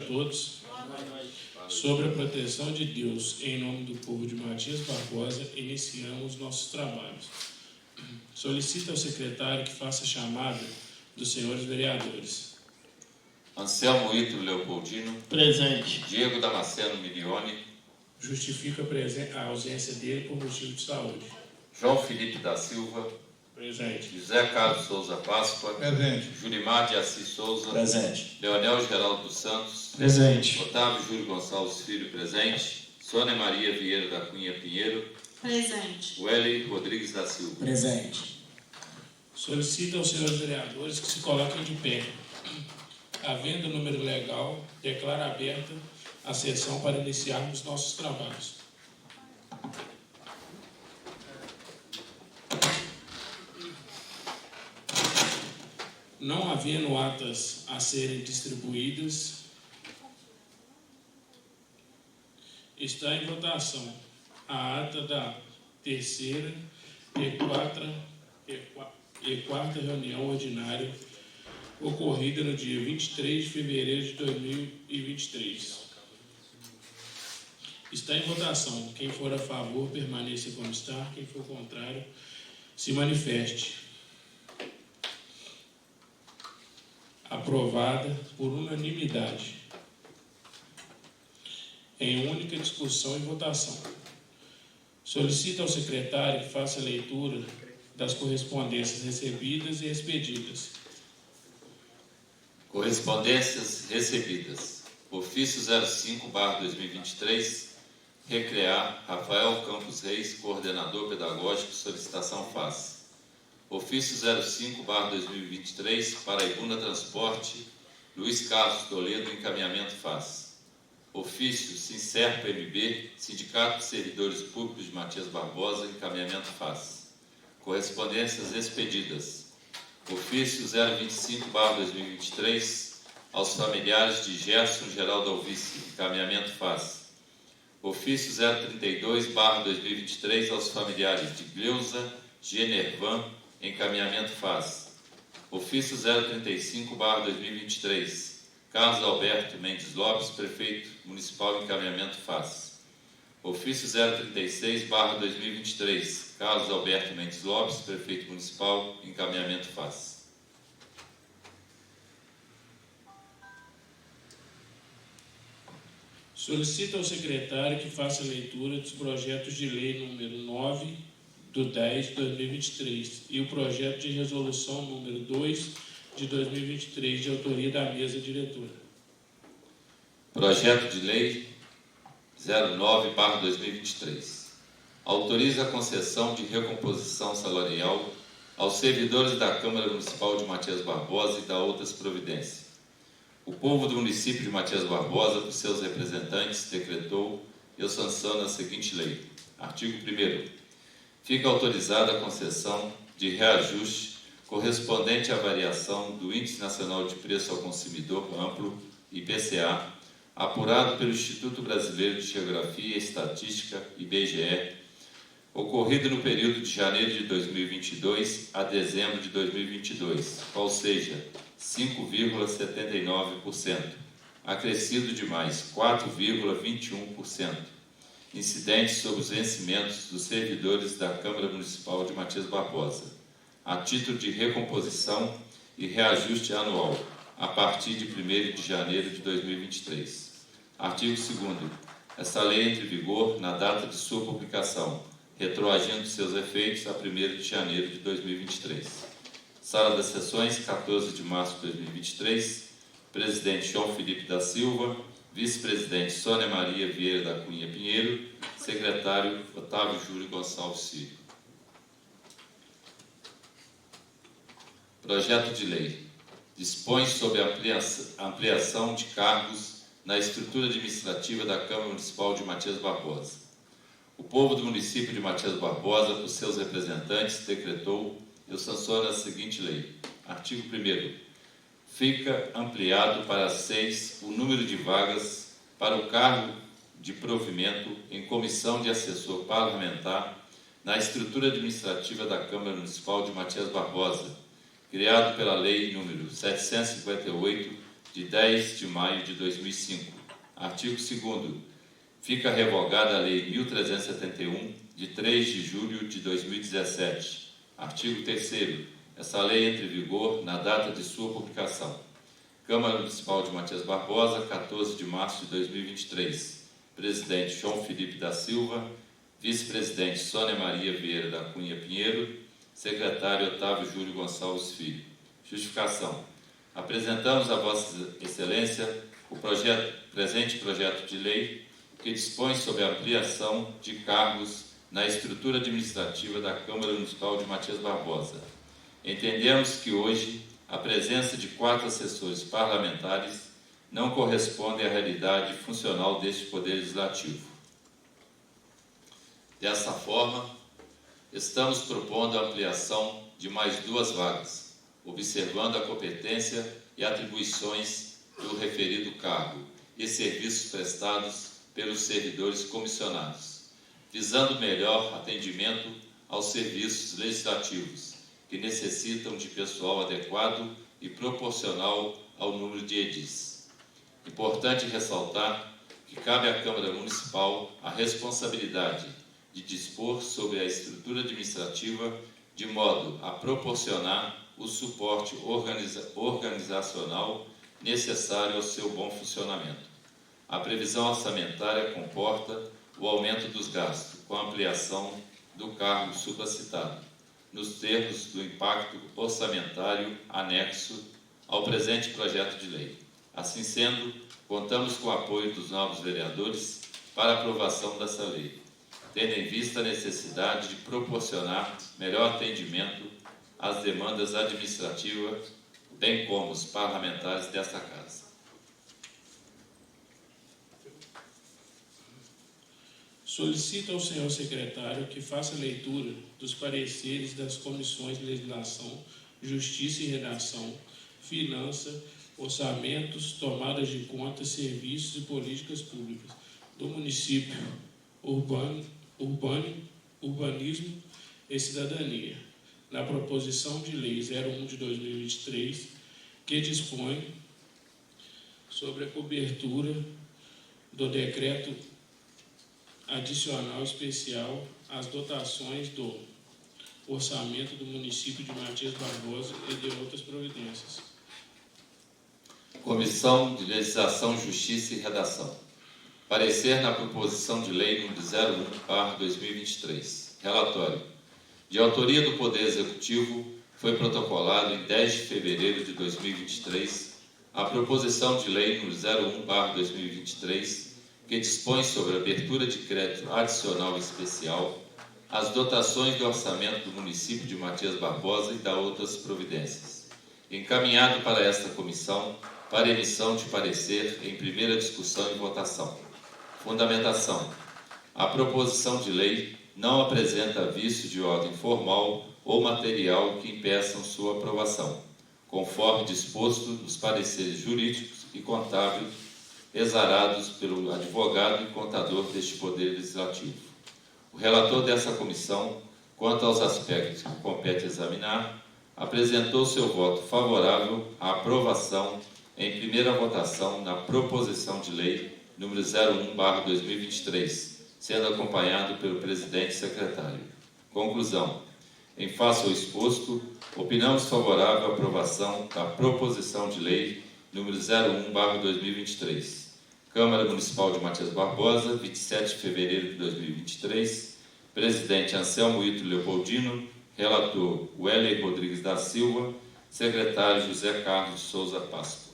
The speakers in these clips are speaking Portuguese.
A todos. Sobre a proteção de Deus, em nome do povo de Matias Barbosa, iniciamos nossos trabalhos. Solicito ao secretário que faça a chamada dos senhores vereadores. Anselmo Ítalo Leopoldino. Presente. Diego Damasceno Milione. Justifico a ausência dele por motivo de saúde. João Felipe da Silva. Presente. José Carlos Souza Páscoa. Presente. Jurimar de Assis Souza. Presente. Leonel Geraldo dos Santos. Presente. Otávio Júlio Gonçalves Filho, presente. Sônia Maria Vieira da Cunha Pinheiro. Presente. Welly Rodrigues da Silva. Presente. Solicito aos senhores vereadores que se coloquem de pé. Havendo o número legal, declaro aberta a sessão para iniciarmos nossos trabalhos. Não havendo atas a serem distribuídas, está em votação a ata da terceira e quarta reunião ordinária ocorrida no dia 23 de fevereiro de 2023. Está em votação. Quem for a favor, permaneça como está. Quem for contrário, se manifeste. Aprovada por unanimidade. Em única discussão e votação. Solicito ao secretário que faça a leitura das correspondências recebidas e expedidas. Correspondências recebidas. Ofício 05/2023. Recrear Rafael Campos Reis, coordenador pedagógico, solicitação FAS. Ofício 05/2023. Paraibuna Transporte, Luiz Carlos Toledo, encaminhamento FAS. Ofício Sincerpa MB, Sindicato de Servidores Públicos de Matias Barbosa, encaminhamento FAS. Correspondências expedidas. Ofício 025/2023 aos familiares de Gerson Geraldo Alvice, encaminhamento FAS. Ofício 032/2023 aos familiares de Gleusa Genervan, encaminhamento FAS. Ofício 035/2023 Carlos Alberto Mendes Lopes, prefeito municipal, encaminhamento FAS. Ofício 036/2023 Carlos Alberto Mendes Lopes, prefeito municipal, encaminhamento FAS. Solicito ao secretário que faça a leitura dos projetos de lei número 9/10/2023 e o projeto de resolução número 2/2023, de autoria da mesa diretora. Projeto de lei 09/2023. Autoriza a concessão de recomposição salarial aos servidores da Câmara Municipal de Matias Barbosa e da outras providências. O povo do município de Matias Barbosa, por seus representantes, decretou: eu sanciono a seguinte lei. Artigo 1º. Fica autorizada a concessão de reajuste correspondente à variação do Índice Nacional de Preço ao Consumidor Amplo, IPCA, apurado pelo Instituto Brasileiro de Geografia e Estatística, IBGE, ocorrido no período de janeiro de 2022 a dezembro de 2022, ou seja, 5,79%, acrescido de mais 4,21%, incidente sobre os vencimentos dos servidores da Câmara Municipal de Matias Barbosa, a título de recomposição e reajuste anual, a partir de 1º de janeiro de 2023. Artigo 2º. Esta lei entra em vigor na data de sua publicação, retroagindo seus efeitos a 1º de janeiro de 2023. Sala das Sessões, 14 de março de 2023. Presidente João Felipe da Silva. Vice-presidente Sônia Maria Vieira da Cunha Pinheiro. Secretário Otávio Júlio Gonçalves Filho. Projeto de lei. Dispõe sobre a ampliação de cargos na estrutura administrativa da Câmara Municipal de Matias Barbosa. O povo do município de Matias Barbosa, por seus representantes, decretou: eu sanciono a seguinte lei. Artigo 1º. Fica ampliado para 6 o número de vagas para o cargo de provimento em comissão de assessor parlamentar na estrutura administrativa da Câmara Municipal de Matias Barbosa, criado pela Lei número 758 de 10 de maio de 2005. Artigo 2º. Fica revogada a Lei 1371, de 3 de julho de 2017. Artigo 3º. Essa lei entra em vigor na data de sua publicação. Câmara Municipal de Matias Barbosa, 14 de março de 2023. Presidente João Felipe da Silva. Vice-presidente Sônia Maria Vieira da Cunha Pinheiro. Secretário Otávio Júlio Gonçalves Filho. Justificação. Apresentamos a Vossa Excelência o presente projeto de lei que dispõe sobre a ampliação de cargos na estrutura administrativa da Câmara Municipal de Matias Barbosa. Entendemos que hoje a presença de 4 assessores parlamentares não corresponde à realidade funcional deste Poder Legislativo. Dessa forma, estamos propondo a ampliação de mais 2 vagas, observando a competência e atribuições do referido cargo e serviços prestados pelos servidores comissionados, visando melhor atendimento aos serviços legislativos, que necessitam de pessoal adequado e proporcional ao número de edis. Importante ressaltar que cabe à Câmara Municipal a responsabilidade de dispor sobre a estrutura administrativa de modo a proporcionar o suporte organizacional necessário ao seu bom funcionamento. A previsão orçamentária comporta o aumento dos gastos, com a ampliação do cargo supracitado, nos termos do impacto orçamentário anexo ao presente projeto de lei. Assim sendo, contamos com o apoio dos novos vereadores para a aprovação dessa lei, tendo em vista a necessidade de proporcionar melhor atendimento às demandas administrativas, bem como os parlamentares desta Casa. Solicito ao senhor secretário que faça leitura dos pareceres das comissões de Legislação, Justiça e Redação, Finança, Orçamentos, Tomadas de Contas, Serviços e Políticas Públicas do Município, Urbanismo e Cidadania, na proposição de lei 01 de 2023, que dispõe sobre a cobertura do decreto adicional especial às dotações do orçamento do município de Matias Barbosa e de outras providências. Comissão de Legislação, Justiça e Redação. Parecer na proposição de lei número 01/2023. Relatório. De autoria do Poder Executivo, foi protocolado em 10 de fevereiro de 2023 a proposição de lei número 01/2023, que dispõe sobre a abertura de crédito adicional especial às dotações do orçamento do município de Matias Barbosa e da outras providências. Encaminhado para esta comissão para emissão de parecer em primeira discussão e votação. Fundamentação. A proposição de lei não apresenta vício de ordem formal ou material que impeçam sua aprovação, conforme disposto nos pareceres jurídicos e contábeis exarados pelo advogado e contador deste Poder Legislativo. O relator dessa comissão, quanto aos aspectos que compete examinar, apresentou seu voto favorável à aprovação em primeira votação na proposição de lei número 01/2023, sendo acompanhado pelo presidente e secretário. Conclusão. Em face ao exposto, opinamos favorável à aprovação da proposição de lei número 01/2023. Câmara Municipal de Matias Barbosa, 27 de fevereiro de 2023. Presidente Anselmo Ito Leopoldino. Relator Weller Rodrigues da Silva. Secretário José Carlos de Souza Páscoa.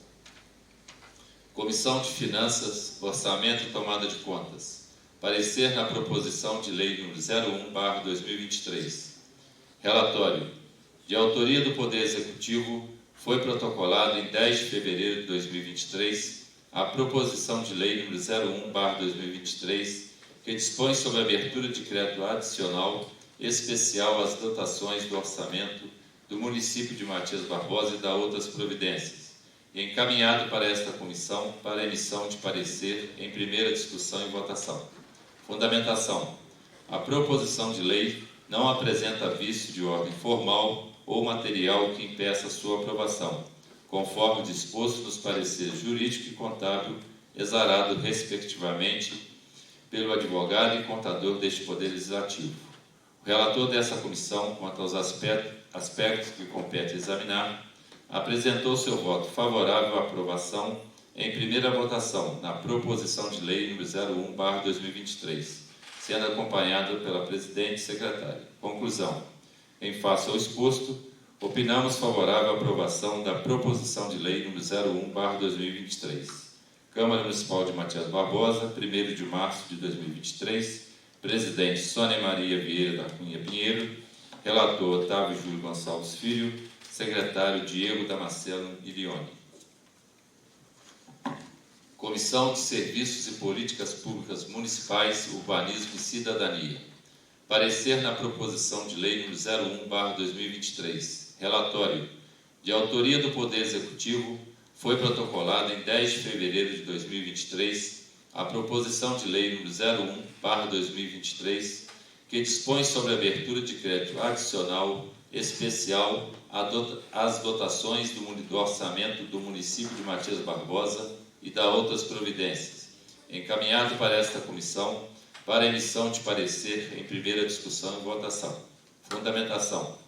Comissão de Finanças, Orçamento e Tomada de Contas. Parecer na proposição de lei número 01/2023. Relatório. De autoria do Poder Executivo, foi protocolado em 10 de fevereiro de 2023 a proposição de lei número 01/2023, que dispõe sobre a abertura de crédito adicional especial às dotações do orçamento do município de Matias Barbosa e da outras providências, e encaminhado para esta comissão para emissão de parecer em primeira discussão e votação. Fundamentação. A proposição de lei não apresenta vício de ordem formal ou material que impeça sua aprovação, conforme disposto nos pareceres jurídico e contábil, exarado, respectivamente, pelo advogado e contador deste Poder Legislativo. O relator dessa comissão, quanto aos aspectos que compete examinar, apresentou seu voto favorável à aprovação em primeira votação na proposição de lei número 01/2023, sendo acompanhado pela presidente e secretária. Conclusão. Em face ao exposto, opinamos favorável à aprovação da proposição de lei número 01/2023. Câmara Municipal de Matias Barbosa, 1º de março de 2023, presidente Sônia Maria Vieira da Cunha Pinheiro, relator Otávio Júlio Gonçalves Filho, secretário Diego Damasceno Ilione. Comissão de Serviços e Políticas Públicas Municipais, Urbanismo e Cidadania. Parecer na proposição de lei número 01/2023. Relatório. De autoria do Poder Executivo, foi protocolada em 10 de fevereiro de 2023 a proposição de lei número 01/2023, que dispõe sobre a abertura de crédito adicional especial às dotações do orçamento do município de Matias Barbosa e da outras providências, encaminhado para esta comissão para emissão de parecer em primeira discussão e votação. Fundamentação.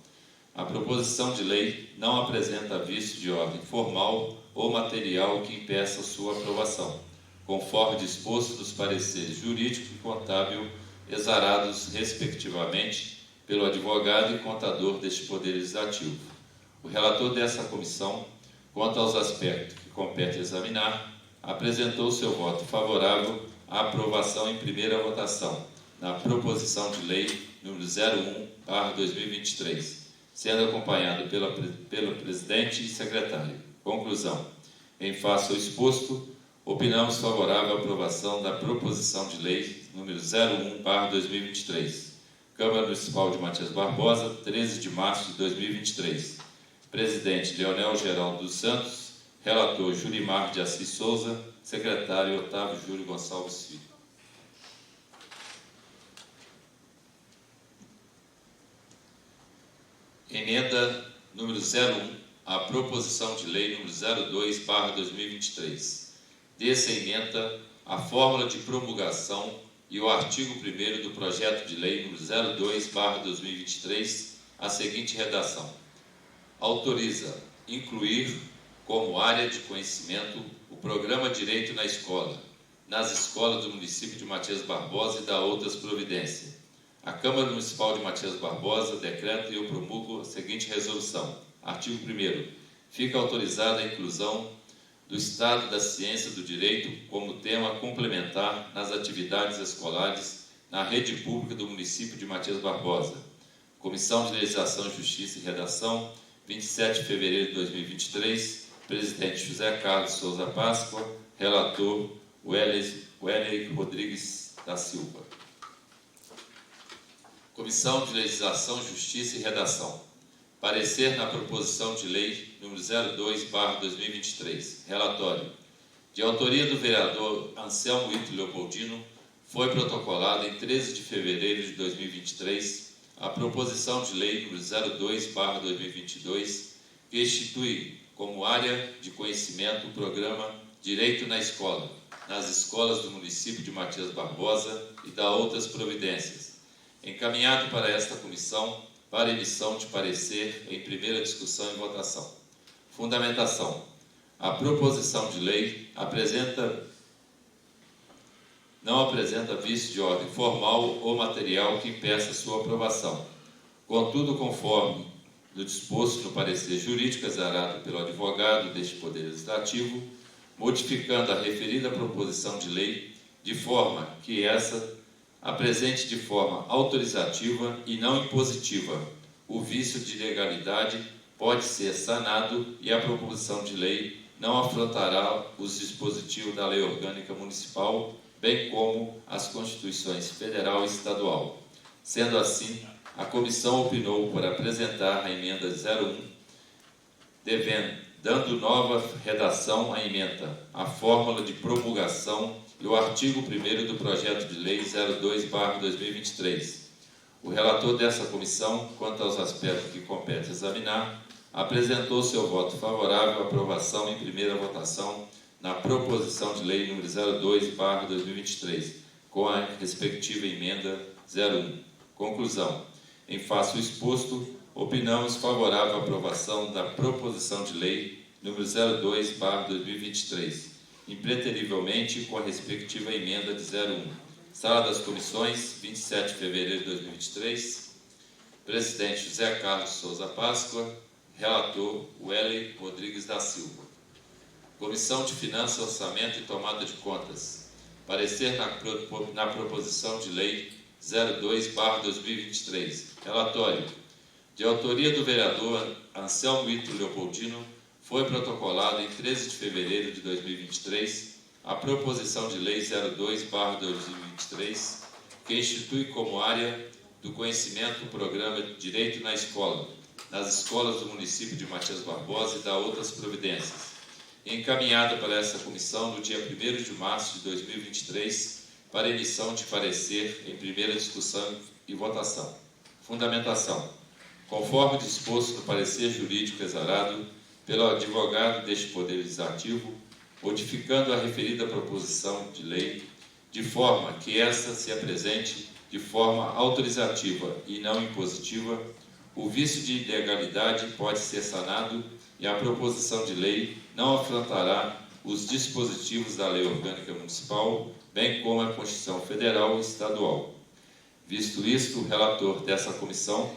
A proposição de lei não apresenta vício de ordem formal ou material que impeça sua aprovação, conforme disposto nos pareceres jurídico e contábil exarados, respectivamente, pelo advogado e contador deste Poder Legislativo. O relator dessa comissão, quanto aos aspectos que compete examinar, apresentou seu voto favorável à aprovação em primeira votação na proposição de lei número 01/2023, sendo acompanhado pelo presidente e secretário. Conclusão. Em face ao exposto, opinamos favorável à aprovação da proposição de lei número 01/2023. Câmara Municipal de Matias Barbosa, 13 de março de 2023. Presidente Leonel Geraldo dos Santos, relator Julimar de Assis Souza, secretário Otávio Júlio Gonçalves Filho. Emenda número 01 à proposição de lei número 02/2023. Dessa emenda, a fórmula de promulgação e o artigo 1º do projeto de lei número 02/2023, a seguinte redação. Autoriza incluir como área de conhecimento o programa Direito na Escola, nas escolas do município de Matias Barbosa e da outras providências. A Câmara Municipal de Matias Barbosa decreta e eu promulgo a seguinte resolução. Artigo 1º. Fica autorizada a inclusão do Estado da Ciência do Direito como tema complementar nas atividades escolares na rede pública do município de Matias Barbosa. Comissão de Legislação, Justiça e Redação, 27 de fevereiro de 2023, presidente José Carlos Souza Páscoa, relator Welley Rodrigues da Silva. Comissão de Legislação, Justiça e Redação. Parecer na proposição de lei número 02/2023. Relatório. De autoria do vereador Anselmo Ito Leopoldino, foi protocolada em 13 de fevereiro de 2023 a proposição de lei número 02/2022, que institui como área de conhecimento o programa Direito na Escola, nas escolas do município de Matias Barbosa e da outras providências, encaminhado para esta comissão para emissão de parecer em primeira discussão e votação. Fundamentação. A proposição de lei não apresenta vício de ordem formal ou material que impeça sua aprovação. Contudo, conforme do disposto no parecer jurídico exarado pelo advogado deste Poder Legislativo, modificando a referida proposição de lei de forma que essa apresente de forma autorizativa e não impositiva. O vício de legalidade pode ser sanado e a proposição de lei não afrontará os dispositivos da Lei Orgânica Municipal, bem como as Constituições Federal e Estadual. Sendo assim, a comissão opinou por apresentar a emenda 01, dando nova redação à emenda, a fórmula de promulgação e o artigo 1º do projeto de lei 02/2023. O relator dessa comissão, quanto aos aspectos que compete examinar, apresentou seu voto favorável à aprovação em primeira votação na proposição de lei número 02/2023, com a respectiva emenda 01. Conclusão. Em face do exposto, opinamos favorável à aprovação da proposição de lei número 02/2023, impreterivelmente com a respectiva emenda de 01. Sala das Comissões, 27 de fevereiro de 2023. Presidente José Carlos Souza Páscoa. Relator Welley Rodrigues da Silva. Comissão de Finanças, Orçamento e Tomada de Contas. Parecer na proposição de lei 02/2023. Relatório. De autoria do vereador Anselmo Ito Leopoldino, foi protocolado em 13 de fevereiro de 2023 a proposição de lei 02/2023, que institui como área do conhecimento o programa Direito na Escola, nas escolas do município de Matias Barbosa e da outras providências, encaminhada para essa comissão no dia 1º de março de 2023, para emissão de parecer em primeira discussão e votação. Fundamentação. Conforme disposto no parecer jurídico exarado pelo advogado deste Poder Legislativo, modificando a referida proposição de lei, de forma que esta se apresente de forma autorizativa e não impositiva, o vício de ilegalidade pode ser sanado e a proposição de lei não afrontará os dispositivos da Lei Orgânica Municipal, bem como a Constituição Federal e Estadual. Visto isto, o relator dessa comissão,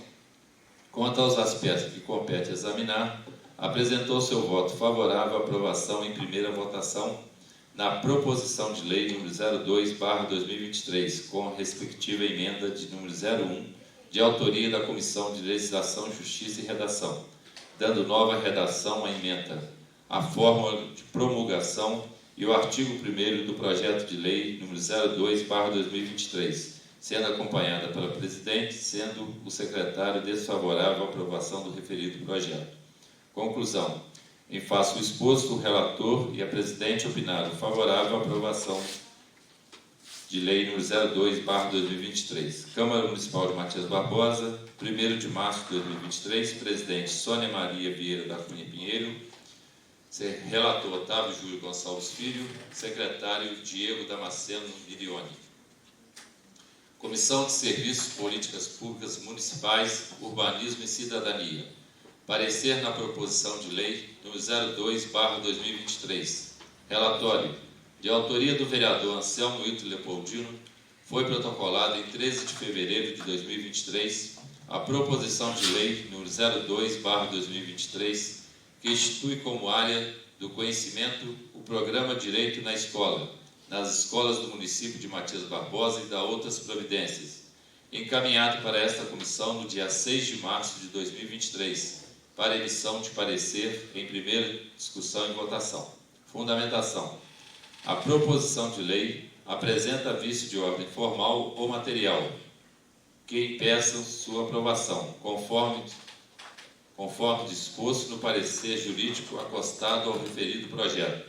quanto aos aspectos que compete examinar, apresentou seu voto favorável à aprovação em primeira votação na proposição de lei número 02/2023, com a respectiva emenda de número 01, de autoria da Comissão de Legislação, Justiça e Redação, dando nova redação à emenda, a fórmula de promulgação e o artigo 1º do projeto de lei número 02/2023, sendo acompanhada pela presidente, sendo o secretário desfavorável à aprovação do referido projeto. Conclusão. Em face do exposto, o relator e a presidente opinaram favorável à aprovação de lei número 02/2023. Câmara Municipal de Matias Barbosa, 1º de março de 2023, presidente Sônia Maria Vieira da Cunha Pinheiro, relator Otávio Júlio Gonçalves Filho, secretário Diego Damasceno Mirioni. Comissão de Serviços, Políticas Públicas Municipais, Urbanismo e Cidadania. Parecer na proposição de lei número 02/2023. Relatório. De autoria do vereador Anselmo Ito Leopoldino, foi protocolado em 13 de fevereiro de 2023 a proposição de lei número 02/2023, que institui como área do conhecimento o programa Direito na Escola, nas escolas do município de Matias Barbosa e da outras providências, encaminhado para esta comissão no dia 6 de março de 2023, para emissão de parecer em primeira discussão e votação. Fundamentação. A proposição de lei apresenta vício de ordem formal ou material que impeçam sua aprovação, conforme disposto no parecer jurídico acostado ao referido projeto.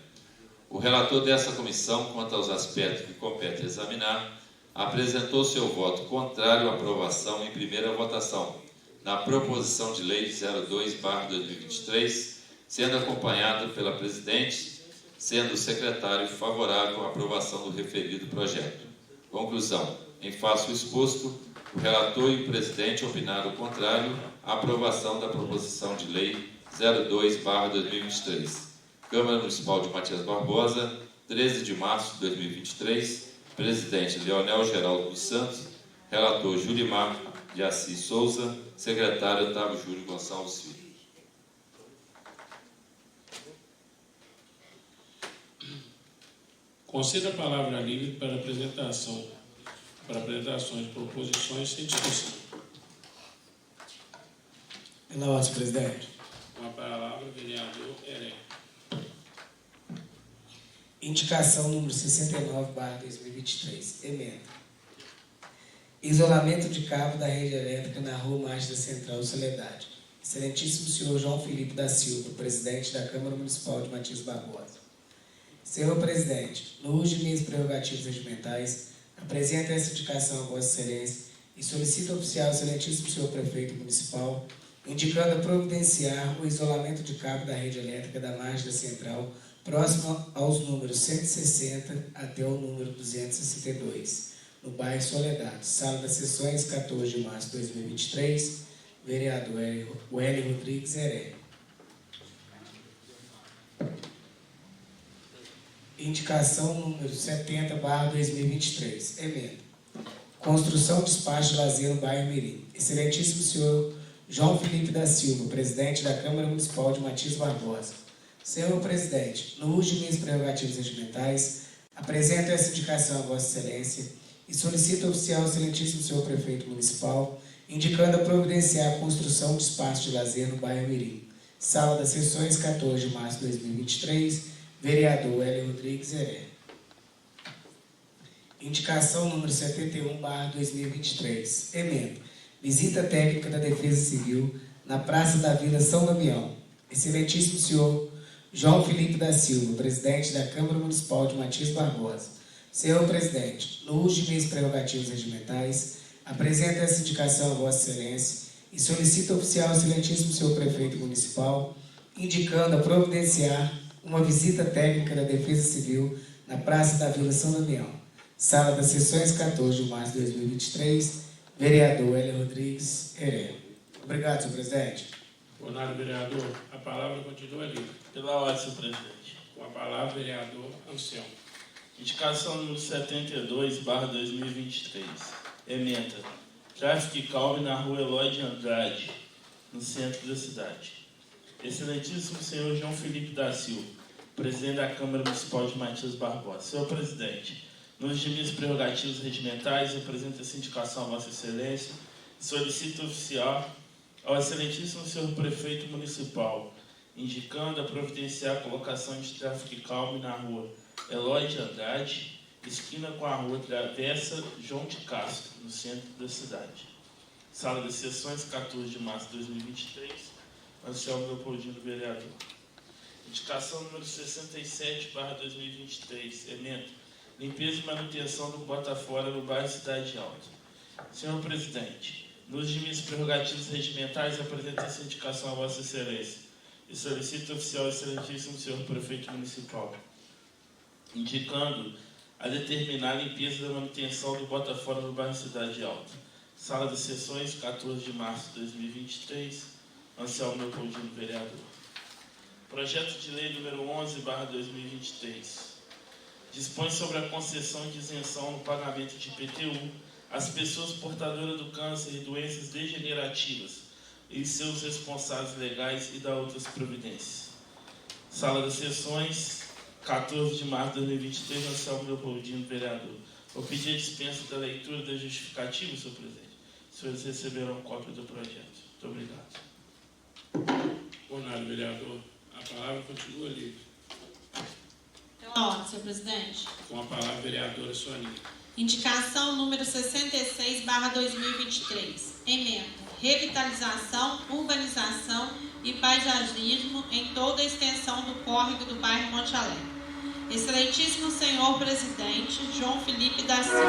O relator dessa comissão, quanto aos aspectos que compete examinar, apresentou seu voto contrário à aprovação em primeira votação na proposição de lei 02/2023, sendo acompanhado pela presidente, sendo o secretário favorável à aprovação do referido projeto. Conclusão. Em face do exposto, o relator e o presidente opinaram o contrário à aprovação da proposição de lei 02/2023. Câmara Municipal de Matias Barbosa, 13 de março de 2023, presidente Leonel Geraldo dos Santos, relator Julimar de Assis Souza, secretário Otávio Júlio Gonçalves Filho. Conceda a palavra livre para apresentações de proposições sem discussão. Pela ordem, presidente. Com a palavra, vereador Heré. Indicação número 69/2023. Emenda. Isolamento de cabo da rede elétrica na Rua Margem da Central Soledade. Excelentíssimo senhor João Felipe da Silva, presidente da Câmara Municipal de Matias Barbosa. Senhor presidente, no uso de minhas prerrogativas regimentais, apresento essa indicação a Vossa Excelência e solicito ao oficial excelentíssimo senhor prefeito municipal indicando a providenciar o isolamento de cabo da rede elétrica da margem da central, próximo aos números 160 até o número 262, no bairro Soledade. Sala das Sessões, 14 de março de 2023, vereador Wélio Rodrigues Heré. Indicação número 70/2023, emenda. Construção de espaço de lazer no bairro Mirim. Excelentíssimo senhor João Felipe da Silva, presidente da Câmara Municipal de Matias Barbosa. Senhor presidente, no uso de minhas prerrogativas regimentais, apresento essa indicação a Vossa Excelência e solicito ao oficial excelentíssimo senhor prefeito municipal, indicando a providenciar a construção de espaço de lazer no bairro Mirim. Sala das Sessões, 14 de março de 2023, vereador Wélio Rodrigues Heré. Indicação número 71/2023, emenda. Visita técnica da Defesa Civil na Praça da Vila São Damião. Excelentíssimo senhor João Felipe da Silva, presidente da Câmara Municipal de Matias Barbosa. Senhor presidente, no uso de minhas prerrogativas regimentais, apresento essa indicação a Vossa Excelência e solicito ao oficial excelentíssimo senhor prefeito municipal, indicando a providenciar uma visita técnica da Defesa Civil na Praça da Vila São Damião. Sala das Sessões, 14 de março de 2023, vereador Hélio Rodrigues Heré. Obrigado, senhor presidente. Honorário vereador, a palavra continua livre. Pela ordem, senhor presidente. Com a palavra, vereador Anselmo. Indicação número 72/2023. Emenda. Tráfego e calme na rua Eloy de Andrade, no centro da cidade. Excelentíssimo senhor João Felipe da Silva, presidente da Câmara Municipal de Matias Barbosa. Senhor presidente, nos de minhas prerrogativas regimentais, apresento essa indicação a Vossa Excelência e solicito oficial ao excelentíssimo senhor prefeito municipal, indicando a providenciar a colocação de tráfego e calme na rua Eloy de Andrade, esquina com a rua Travessa João de Castro, no centro da cidade. Sala das Sessões, 14 de março de 2023, Anselmo Leopoldino, vereador. Indicação número 67/2023, emenda. Limpeza e manutenção do Botafora no bairro Cidade Alta. Senhor presidente, nos de minhas prerrogativas regimentais, apresento essa indicação a Vossa Excelência e solicito ao oficial excelentíssimo senhor prefeito municipal, indicando a determinar a limpeza da manutenção do Botafora no bairro Cidade Alta. Sala das Sessões, 14 de março de 2023, Anselmo Leopoldino, vereador. Projeto de lei número 11/2023. Dispõe sobre a concessão de isenção no pagamento de IPTU às pessoas portadoras do câncer e doenças degenerativas e seus responsáveis legais e da outras providências. Sala das Sessões, 14 de março de 2023, Anselmo Leopoldino, vereador. Vou pedir a dispensa da leitura da justificativa, senhor presidente. Os senhores receberão cópia do projeto. Muito obrigado. Honorário vereador, a palavra continua livre. Pela ordem, senhor presidente. Com a palavra, vereadora Sonia. Indicação número 66/2023. Emenda. Revitalização, urbanização e paisagismo em toda a extensão do córrego do bairro Monte Alegre. Excelentíssimo senhor presidente João Felipe da Silva.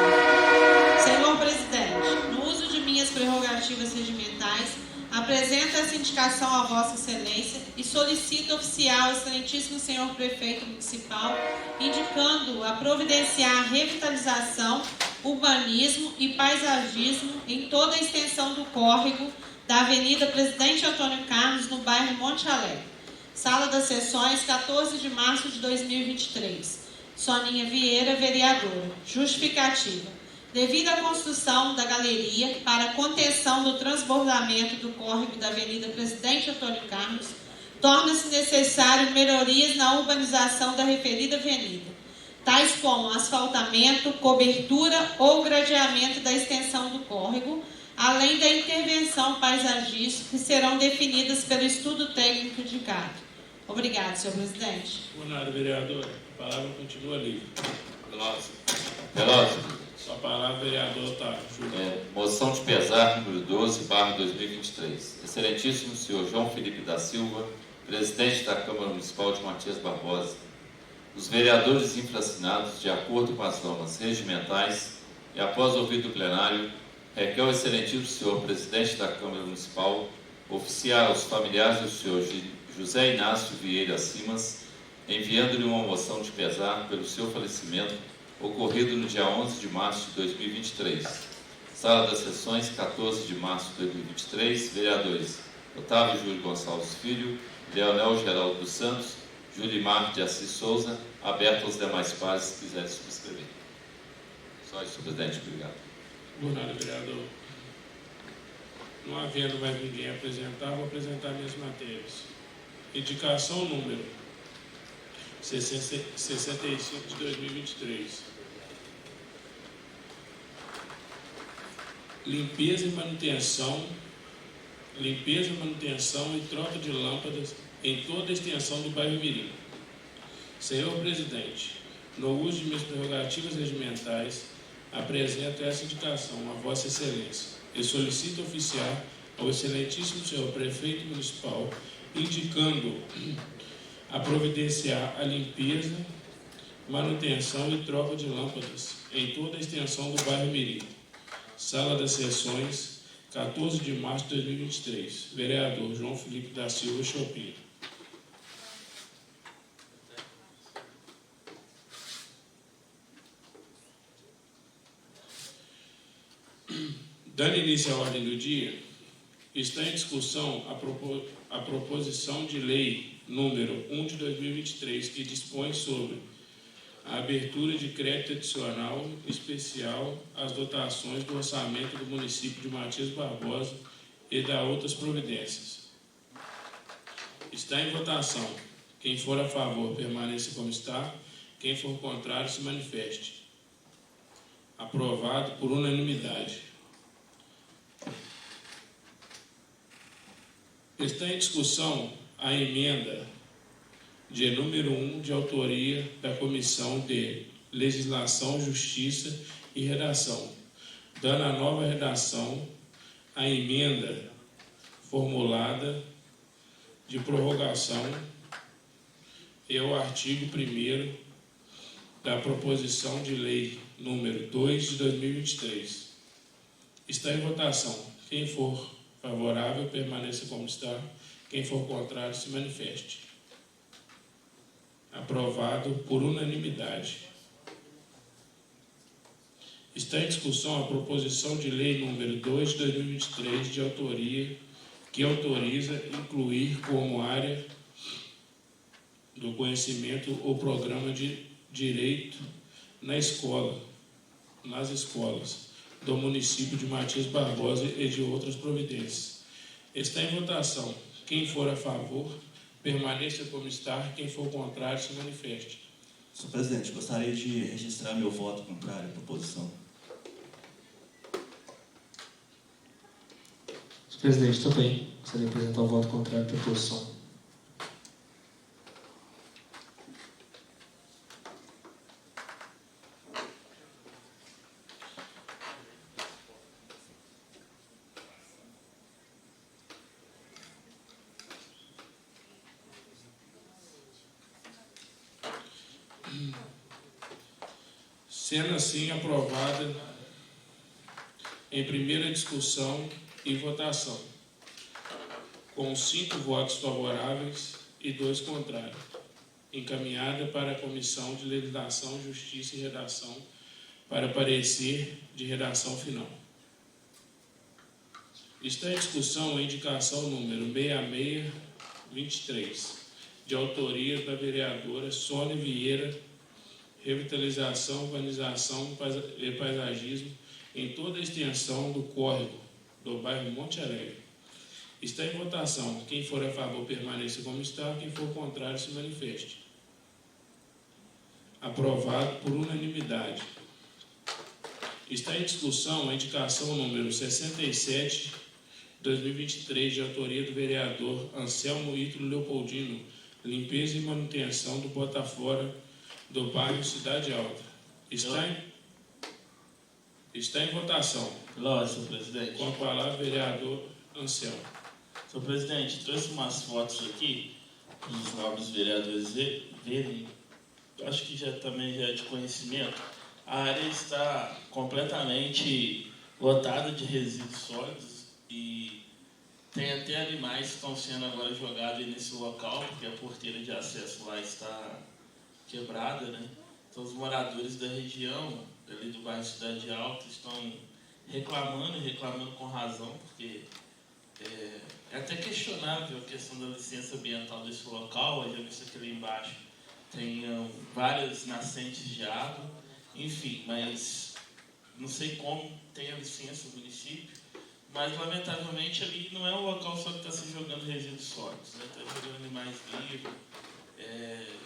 Senhor presidente, no uso de minhas prerrogativas regimentais, apresento essa indicação a Vossa Excelência e solicito oficial ao excelentíssimo senhor prefeito municipal, indicando a providenciar a revitalização, urbanismo e paisagismo em toda a extensão do córrego da Avenida Presidente Antônio Carlos, no bairro Monte Alegre. Sala das Sessões, 14 de março de 2023. Soninha Vieira, vereadora. Justificativa. Devido à construção da galeria para a contenção do transbordamento do córrego da Avenida Presidente Antônio Carlos, torna-se necessário melhorias na urbanização da referida avenida, tais como asfaltamento, cobertura ou gradeamento da extensão do córrego, além da intervenção paisagística que serão definidas pelo estudo técnico indicado. Obrigado, senhor presidente. Honorário vereador, a palavra continua livre. Veloso. Sua palavra, vereador Otávio Júnior. Moção de pesar número 12/2023. Excelentíssimo senhor João Felipe da Silva, presidente da Câmara Municipal de Matias Barbosa. Os vereadores infracinados, de acordo com as normas regimentais e após ouvido o plenário, requer ao excelentíssimo senhor presidente da Câmara Municipal oficiar aos familiares do senhor José Inácio Vieira Simas, enviando-lhe uma moção de pesar pelo seu falecimento ocorrido no dia 11 de março de 2023. Sala das Sessões, 14 de março de 2023. Vereadores Otávio Júlio Gonçalves Filho, Leonel Geraldo dos Santos, Julimar de Assis Souza. Aberto aos demais pares se quiserem subscrever. Só isso, presidente. Obrigado. Por nada, vereador. Não havendo mais ninguém a apresentar, vou apresentar minhas matérias. Indicação número 65 de 2023. Limpeza, manutenção e troca de lâmpadas em toda a extensão do bairro Mirim. Senhor Presidente, no uso de minhas prerrogativas regimentais, apresento essa indicação a Vossa Excelência e solicito oficiar ao excelentíssimo senhor Prefeito Municipal, indicando a providenciar a limpeza, manutenção e troca de lâmpadas em toda a extensão do bairro Mirim. Sala das Sessões, 14 de março de 2023. Vereador João Felipe da Silva Chopin. Dando início à ordem do dia, está em discussão a proposição de lei número 1 de 2023, que dispõe sobre a abertura de crédito adicional especial às dotações do orçamento do município de Matias Barbosa e da outras providências. Está em votação. Quem for a favor, permaneça como está. Quem for contrário, se manifeste. Aprovado por unanimidade. Está em discussão a emenda de número 1 de autoria da Comissão de Legislação, Justiça e Redação, dando a nova redação à emenda formulada de prorrogação e ao artigo 1º da proposição de lei número 2 de 2023. Está em votação. Quem for favorável, permaneça como está. Quem for contrário, se manifeste. Aprovado por unanimidade. Está em discussão a proposição de lei número 2 de 2023, de autoria, que autoriza incluir como área do conhecimento o programa de direito nas escolas do município de Matias Barbosa e de outras providências. Está em votação. Quem for a favor, permaneça como está. Quem for contrário, se manifeste. Senhor presidente, gostaria de registrar meu voto contrário à proposição. Senhor presidente, também gostaria de apresentar o voto contrário à proposição. Sendo assim, aprovada em primeira discussão e votação, com 5 votos favoráveis e 2 contrários, encaminhada para a Comissão de Legislação, Justiça e Redação para parecer de redação final. Está em discussão a indicação número 6623, de autoria da vereadora Sônia Vieira, revitalização, urbanização e paisagismo em toda a extensão do córrego do bairro Monte Alegre. Está em votação. Quem for a favor, permaneça como está. Quem for contrário, se manifeste. Aprovado por unanimidade. Está em discussão a indicação número 67, 2023, de autoria do vereador Anselmo Ítalo Leopoldino, limpeza e manutenção do Botafora do bairro Cidade Alta. Está em votação. Não, senhor presidente. Com a palavra, vereador Anselmo. Senhor presidente, trouxe umas fotos aqui para os nobres vereadores verem. Eu acho que também já é de conhecimento. A área está completamente lotada de resíduos sólidos e Tem até animais que estão sendo agora jogados aí nesse local, porque a porteira de acesso lá está quebrada, né? Então, os moradores da região, ali do bairro Cidade Alta, estão reclamando com razão, porque é até questionável a questão da licença ambiental desse local. Eu já vi que ali embaixo tem várias nascentes de água, enfim, mas não sei como tem a licença do município, mas lamentavelmente ali não é um local só que está se jogando resíduos sólidos, né? Está jogando animais vivos.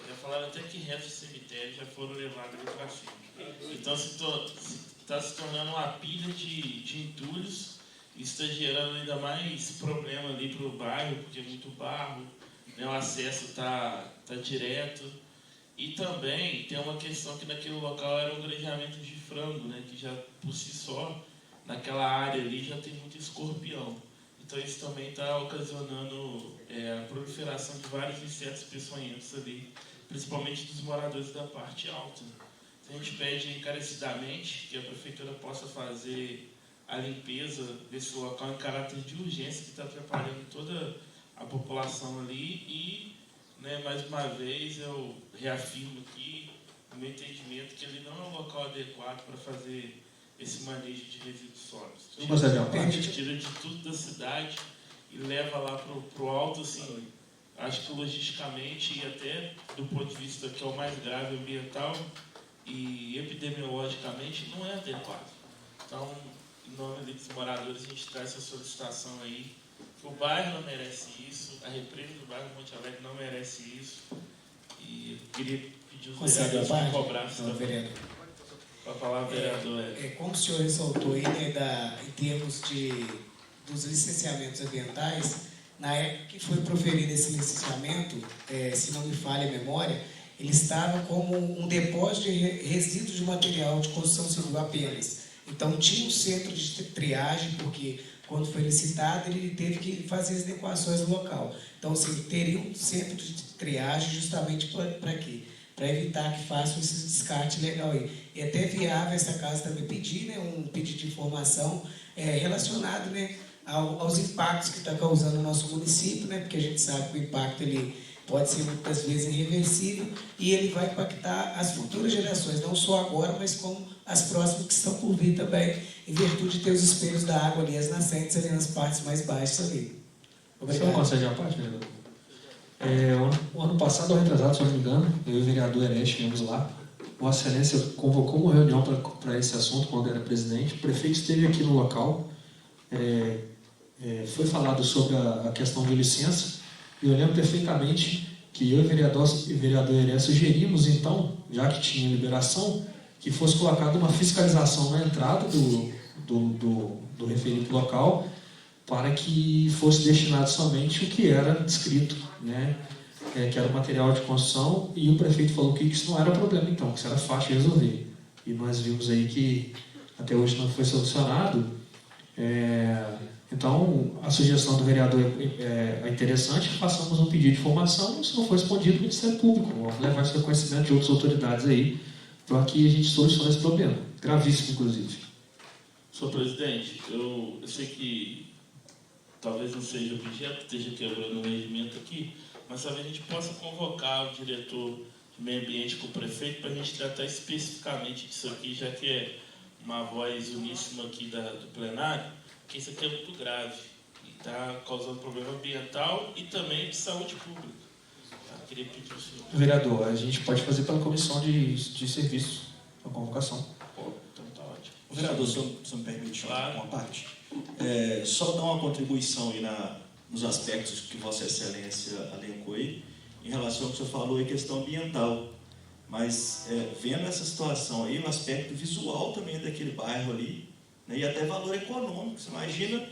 Já falaram até que restos de cemitério já foram levados ali para cima. Então está se tornando uma pilha de entulhos. Isso está gerando ainda mais problema ali para o bairro, porque é muito barro, né? O acesso está direto. E também tem uma questão que naquele local era um granjeamento de frango, né? Que já por si só, naquela área ali, já tem muito escorpião. Então isso também está ocasionando a proliferação de vários insetos peçonhentos ali, principalmente dos moradores da parte alta. Então a gente pede encarecidamente que a prefeitura possa fazer a limpeza desse local em caráter de urgência, que está atrapalhando toda a população ali. E, né, mais uma vez, eu reafirmo aqui o meu entendimento que ele não é um local adequado para fazer esse manejo de resíduos sólidos. Tira de tudo da cidade e leva lá para o alto, assim, acho que logisticamente e até do ponto de vista que é o mais grave ambiental e epidemiologicamente não é adequado. Então, em nome dos moradores, a gente traz essa solicitação aí, que o bairro não merece isso, a represa do bairro Monte Alegre não merece isso, e eu queria pedir os vereadores que cobrassem também. Para falar, vereador. Como o senhor ressaltou aí, né, em termos dos licenciamentos ambientais, na época que foi proferido esse licenciamento, se não me falha a memória, ele estava como um depósito de resíduos de material de construção civil apenas. Então, tinha um centro de triagem, porque quando foi licitado, ele teve que fazer as adequações no local. Então, assim, teria um centro de triagem justamente para quê? Para evitar que façam esse descarte legal aí. E até viável essa casa também pedir, né, um pedido de informação relacionado, né, aos impactos que está causando no nosso município, né, porque a gente sabe que o impacto ele pode ser muitas vezes irreversível e ele vai impactar as futuras gerações, não só agora, mas como as próximas que estão por vir também, em virtude de ter os espelhos da água ali, as nascentes ali nas partes mais baixas ali. Obrigado. Você não consegue a parte, vereador? O ano passado, ou retrasado, se eu não me engano, eu e o vereador Eres viemos lá. Vossa Excelência convocou uma reunião para esse assunto quando era presidente. O prefeito esteve aqui no local. Foi falado sobre a questão de licença. E eu lembro perfeitamente que eu e o vereador Eres sugerimos, então, já que tinha liberação, que fosse colocada uma fiscalização na entrada do referido local, para que fosse destinado somente o que era descrito, né, que era o material de construção, e o prefeito falou que isso não era problema, então, que isso era fácil de resolver. E nós vimos aí que até hoje não foi solucionado. Então, a sugestão do vereador é interessante, que façamos um pedido de informação, e se não for respondido, o Ministério Público, vamos levar isso ao conhecimento de outras autoridades aí, para que a gente solucione esse problema, gravíssimo, inclusive. Senhor presidente, eu sei que talvez não seja objeto, esteja quebrando o regimento aqui, mas talvez a gente possa convocar o diretor de meio ambiente com o prefeito para a gente tratar especificamente disso aqui, já que é uma voz uníssima aqui do plenário, porque isso aqui é muito grave e está causando problema ambiental e também de saúde pública. Eu queria pedir ao senhor. Vereador, a gente pode fazer pela comissão de serviços, a convocação. Então está ótimo. Vereador, se me permite Claro. uma parte. Só dar uma contribuição aí nos aspectos que Vossa Excelência elencou aí, em relação ao que o senhor falou em questão ambiental. Mas, vendo essa situação aí, o aspecto visual também daquele bairro ali, né, e até valor econômico. Você imagina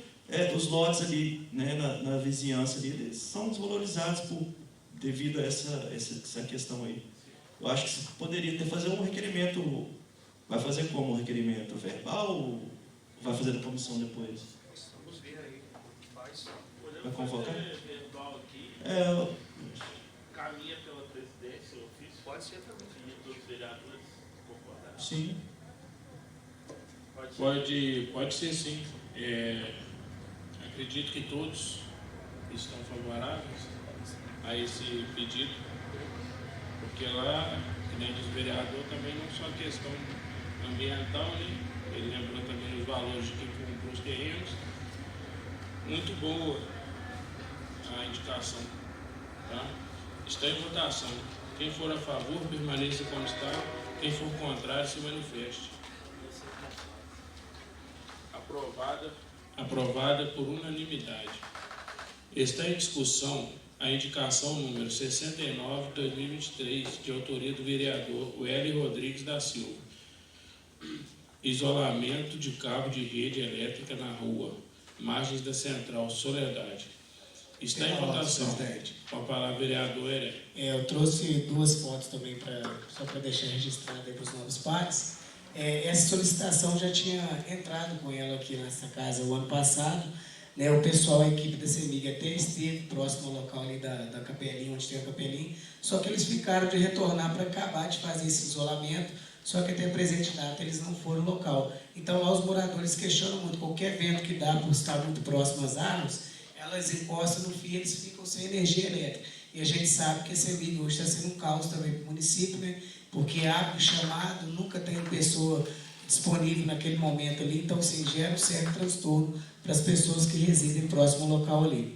os lotes ali, né, na vizinhança ali, eles são desvalorizados devido a essa questão aí. Eu acho que você poderia fazer um requerimento. Vai fazer como um requerimento verbal ou vai fazer da comissão depois? Vamos ver aí como que faz. Vai convocar? Verbal aqui, caminha pela presidência, o ofício. Pode ser também. Dos vereadores concordaram. Sim. Pode ser sim. Acredito que todos estão favoráveis a esse pedido, porque lá, que nem diz o vereador, também não só questão ambiental, né? Ele lembrou também os valores de quem comprou os terrenos. Muito boa a indicação. Tá? Está em votação. Quem for a favor, permaneça como está. Quem for contrário, se manifeste. Aprovada por unanimidade. Está em discussão a indicação número 69 de 2023, de autoria do vereador Wélio Rodrigues da Silva. Isolamento de cabo de rede elétrica na rua, margens da Central Soledade. Está em votação. Com a palavra, vereador Heré. Eu trouxe duas fotos também, só para deixar registrado aí para os novos pares. Essa solicitação já tinha entrado com ela aqui nessa casa o ano passado. Né, o pessoal, a equipe da CEMIG até esteve próximo ao local ali da capelinha, onde tem a capelinha, só que eles ficaram de retornar para acabar de fazer esse isolamento, só que até presente data eles não foram no local. Então lá os moradores questionam muito, qualquer vento que dá por estar muito próximo às árvores, elas encostam no fio e eles ficam sem energia elétrica. E a gente sabe que a CEMIG hoje está sendo um caos também para o município, né, porque abre o chamado, nunca tem pessoa disponível naquele momento ali, então assim, gera um certo transtorno para as pessoas que residem próximo ao local ali.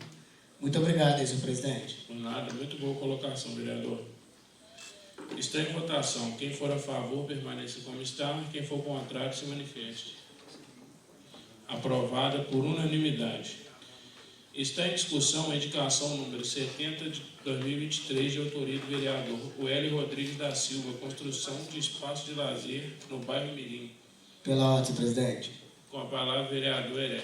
Muito obrigado, senhor presidente. Por nada, muito boa colocação, vereador. Está em votação. Quem for a favor, permaneça como está. Quem for contrário, se manifeste. Aprovada por unanimidade. Está em discussão a indicação número 70 de 2023, de autoria do vereador Wélio Rodrigues da Silva, construção de espaço de lazer no bairro Mirim. Pela ordem, presidente. Com a palavra, vereador Heré.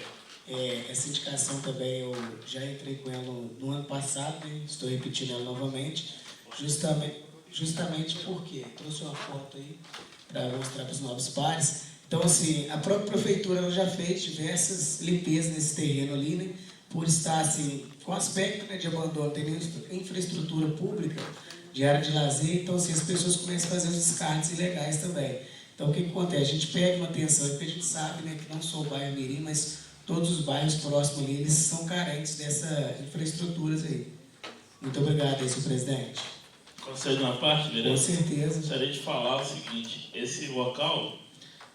Essa indicação também eu já entrei com ela no ano passado, né? Estou repetindo ela novamente, justamente porque trouxe uma foto aí para mostrar para os novos pares. Então, assim, a própria prefeitura ela já fez diversas limpezas nesse terreno ali, né? Por estar, assim, com aspecto, né, de abandono, tem infraestrutura pública de área de lazer, então, assim, as pessoas começam a fazer os descartes ilegais também. Então, o que acontece? A gente pede uma atenção, porque a gente sabe, né, que não só o bairro Mirim, mas todos os bairros próximos ali, eles são carentes dessas infraestruturas aí. Muito obrigado, senhor presidente. Conselho uma parte, vereador? Com certeza. Gostaria de falar o seguinte, esse local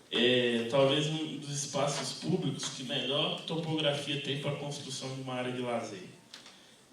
é talvez um dos espaços públicos que melhor topografia tem para a construção de uma área de lazer.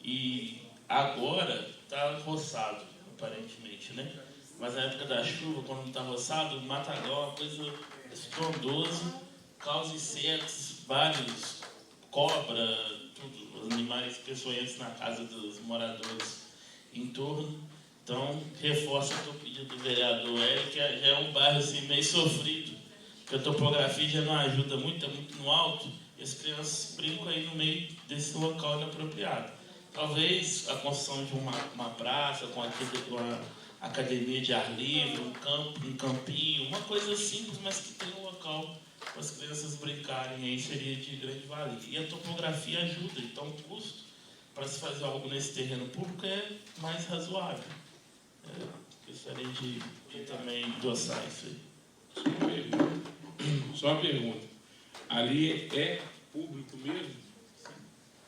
E agora está roçado, aparentemente, né? Mas na época da chuva, quando não está roçado, o matagal é uma coisa estrondosa, causa insetos, vários, cobra, tudo, os animais peçonhentos na casa dos moradores em torno. Então, reforço o pedido do vereador Hélio, que já é um bairro assim, meio sofrido, porque a topografia já não ajuda muito, é muito no alto, e as crianças brincam aí no meio desse local inapropriado. Talvez a construção de uma praça, com uma academia de ar livre, um campinho, uma coisa simples, mas que tem um local para as crianças brincarem, aí seria de grande valia. E a topografia ajuda, então o custo para se fazer algo nesse terreno público é mais razoável. Gostaria de também endossar isso aí. Só uma pergunta. Ali é público mesmo?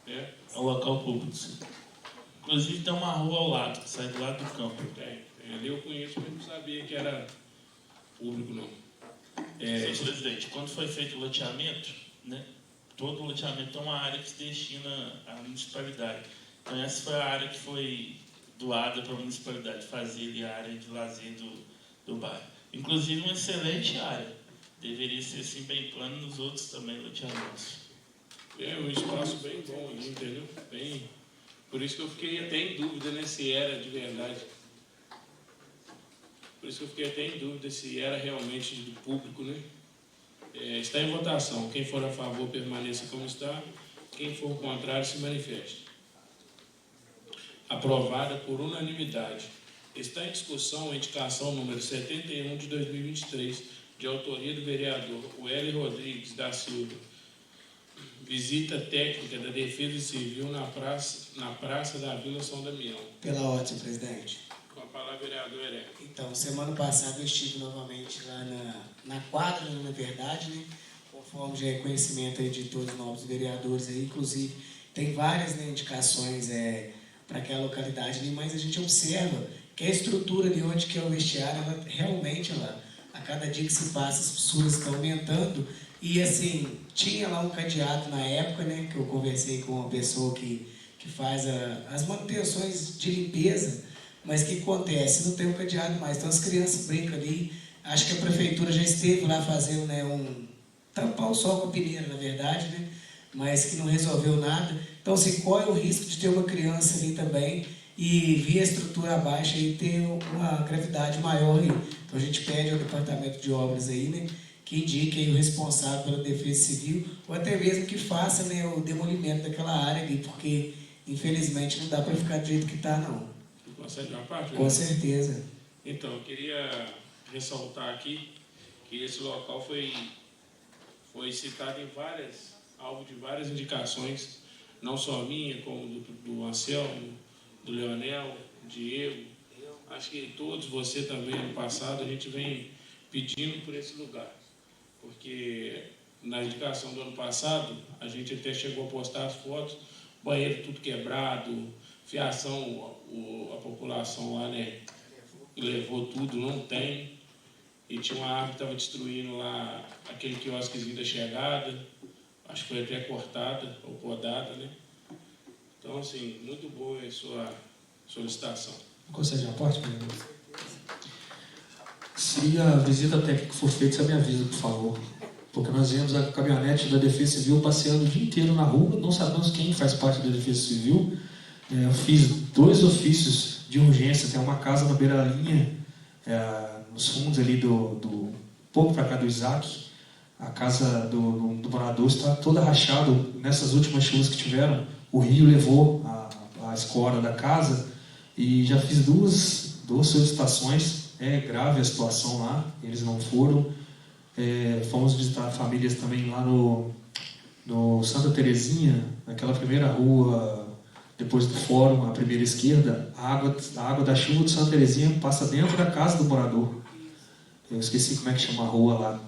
É um local público, sim. Inclusive tem uma rua ao lado, que sai do lado do campo. Ali eu conheço, mas não sabia que era público, não. Senhor presidente, quando foi feito o loteamento, né, todo o loteamento é uma área que se destina à municipalidade. Então essa foi a área que foi doada para a municipalidade, fazer ali a área de lazer do bairro. Inclusive uma excelente área. Deveria ser assim bem plano nos outros também loteamentos. É um espaço bem bom ali, entendeu? Bem... Por isso que eu fiquei até em dúvida, né, se era de verdade. Por isso que eu fiquei até em dúvida se era realmente do público, né? Está em votação. Quem for a favor, permaneça como está. Quem for contrário, se manifeste. Aprovada por unanimidade. Está em discussão a indicação número 71 de 2023, de autoria do vereador Wélio Rodrigues da Silva. Visita técnica da Defesa Civil na praça da Vila São Damião. Pela ordem, senhor presidente. Com a palavra, vereador Heré. Então, semana passada eu estive novamente lá na quadra, na verdade, né? Conforme já é conhecimento aí de todos os novos vereadores aí, inclusive tem várias, né, indicações para aquela localidade ali, mas a gente observa que a estrutura de onde que é o vestiário, ela, realmente, a cada dia que se passa, as pessoas estão aumentando. E assim, tinha lá um cadeado na época, né, que eu conversei com uma pessoa que faz as manutenções de limpeza, mas o que acontece? Não tem um cadeado mais, então as crianças brincam ali. Acho que a prefeitura já esteve lá fazendo, né, tampar o sol com a peneira, na verdade, né, mas que não resolveu nada. Então, assim, qual é o risco de ter uma criança ali também e vir a estrutura abaixo e ter uma gravidade maior aí? Então, a gente pede ao Departamento de Obras aí, né, que indique aí o responsável pela Defesa Civil, ou até mesmo que faça, né, o demolimento daquela área ali, porque, infelizmente, não dá para ficar do jeito que está, não. Consegue uma parte? Com certeza. Então, eu queria ressaltar aqui que esse local foi citado alvo de várias indicações, não só a minha, como do Anselmo, do Leonel, Diego. Acho que todos, você também, no passado, a gente vem pedindo por esse lugar. Porque na indicação do ano passado, a gente até chegou a postar as fotos, banheiro tudo quebrado, fiação, a população lá, né, levou tudo, não tem. E tinha uma árvore que estava destruindo lá aquele quiosquezinho da chegada, acho que foi até cortada ou podada, né? Então, assim, muito boa a sua solicitação. Concede uma parte, por exemplo? Se a visita técnica for feita, você me avisa, por favor. Porque nós vemos a caminhonete da Defesa Civil passeando o dia inteiro na rua, não sabemos quem faz parte da Defesa Civil. Eu fiz 2 ofícios de urgência, tem uma casa na beira-linha, nos fundos ali pouco para cá do Isaac. A casa do morador está toda rachada. Nessas últimas chuvas que tiveram, o rio levou a escora da casa, e já fiz duas solicitações. É grave a situação lá, eles não foram. Fomos visitar famílias também lá no Santa Terezinha, naquela primeira rua, depois do fórum, a primeira esquerda. A água da chuva do Santa Terezinha passa dentro da casa do morador. Eu esqueci como é que chama a rua lá.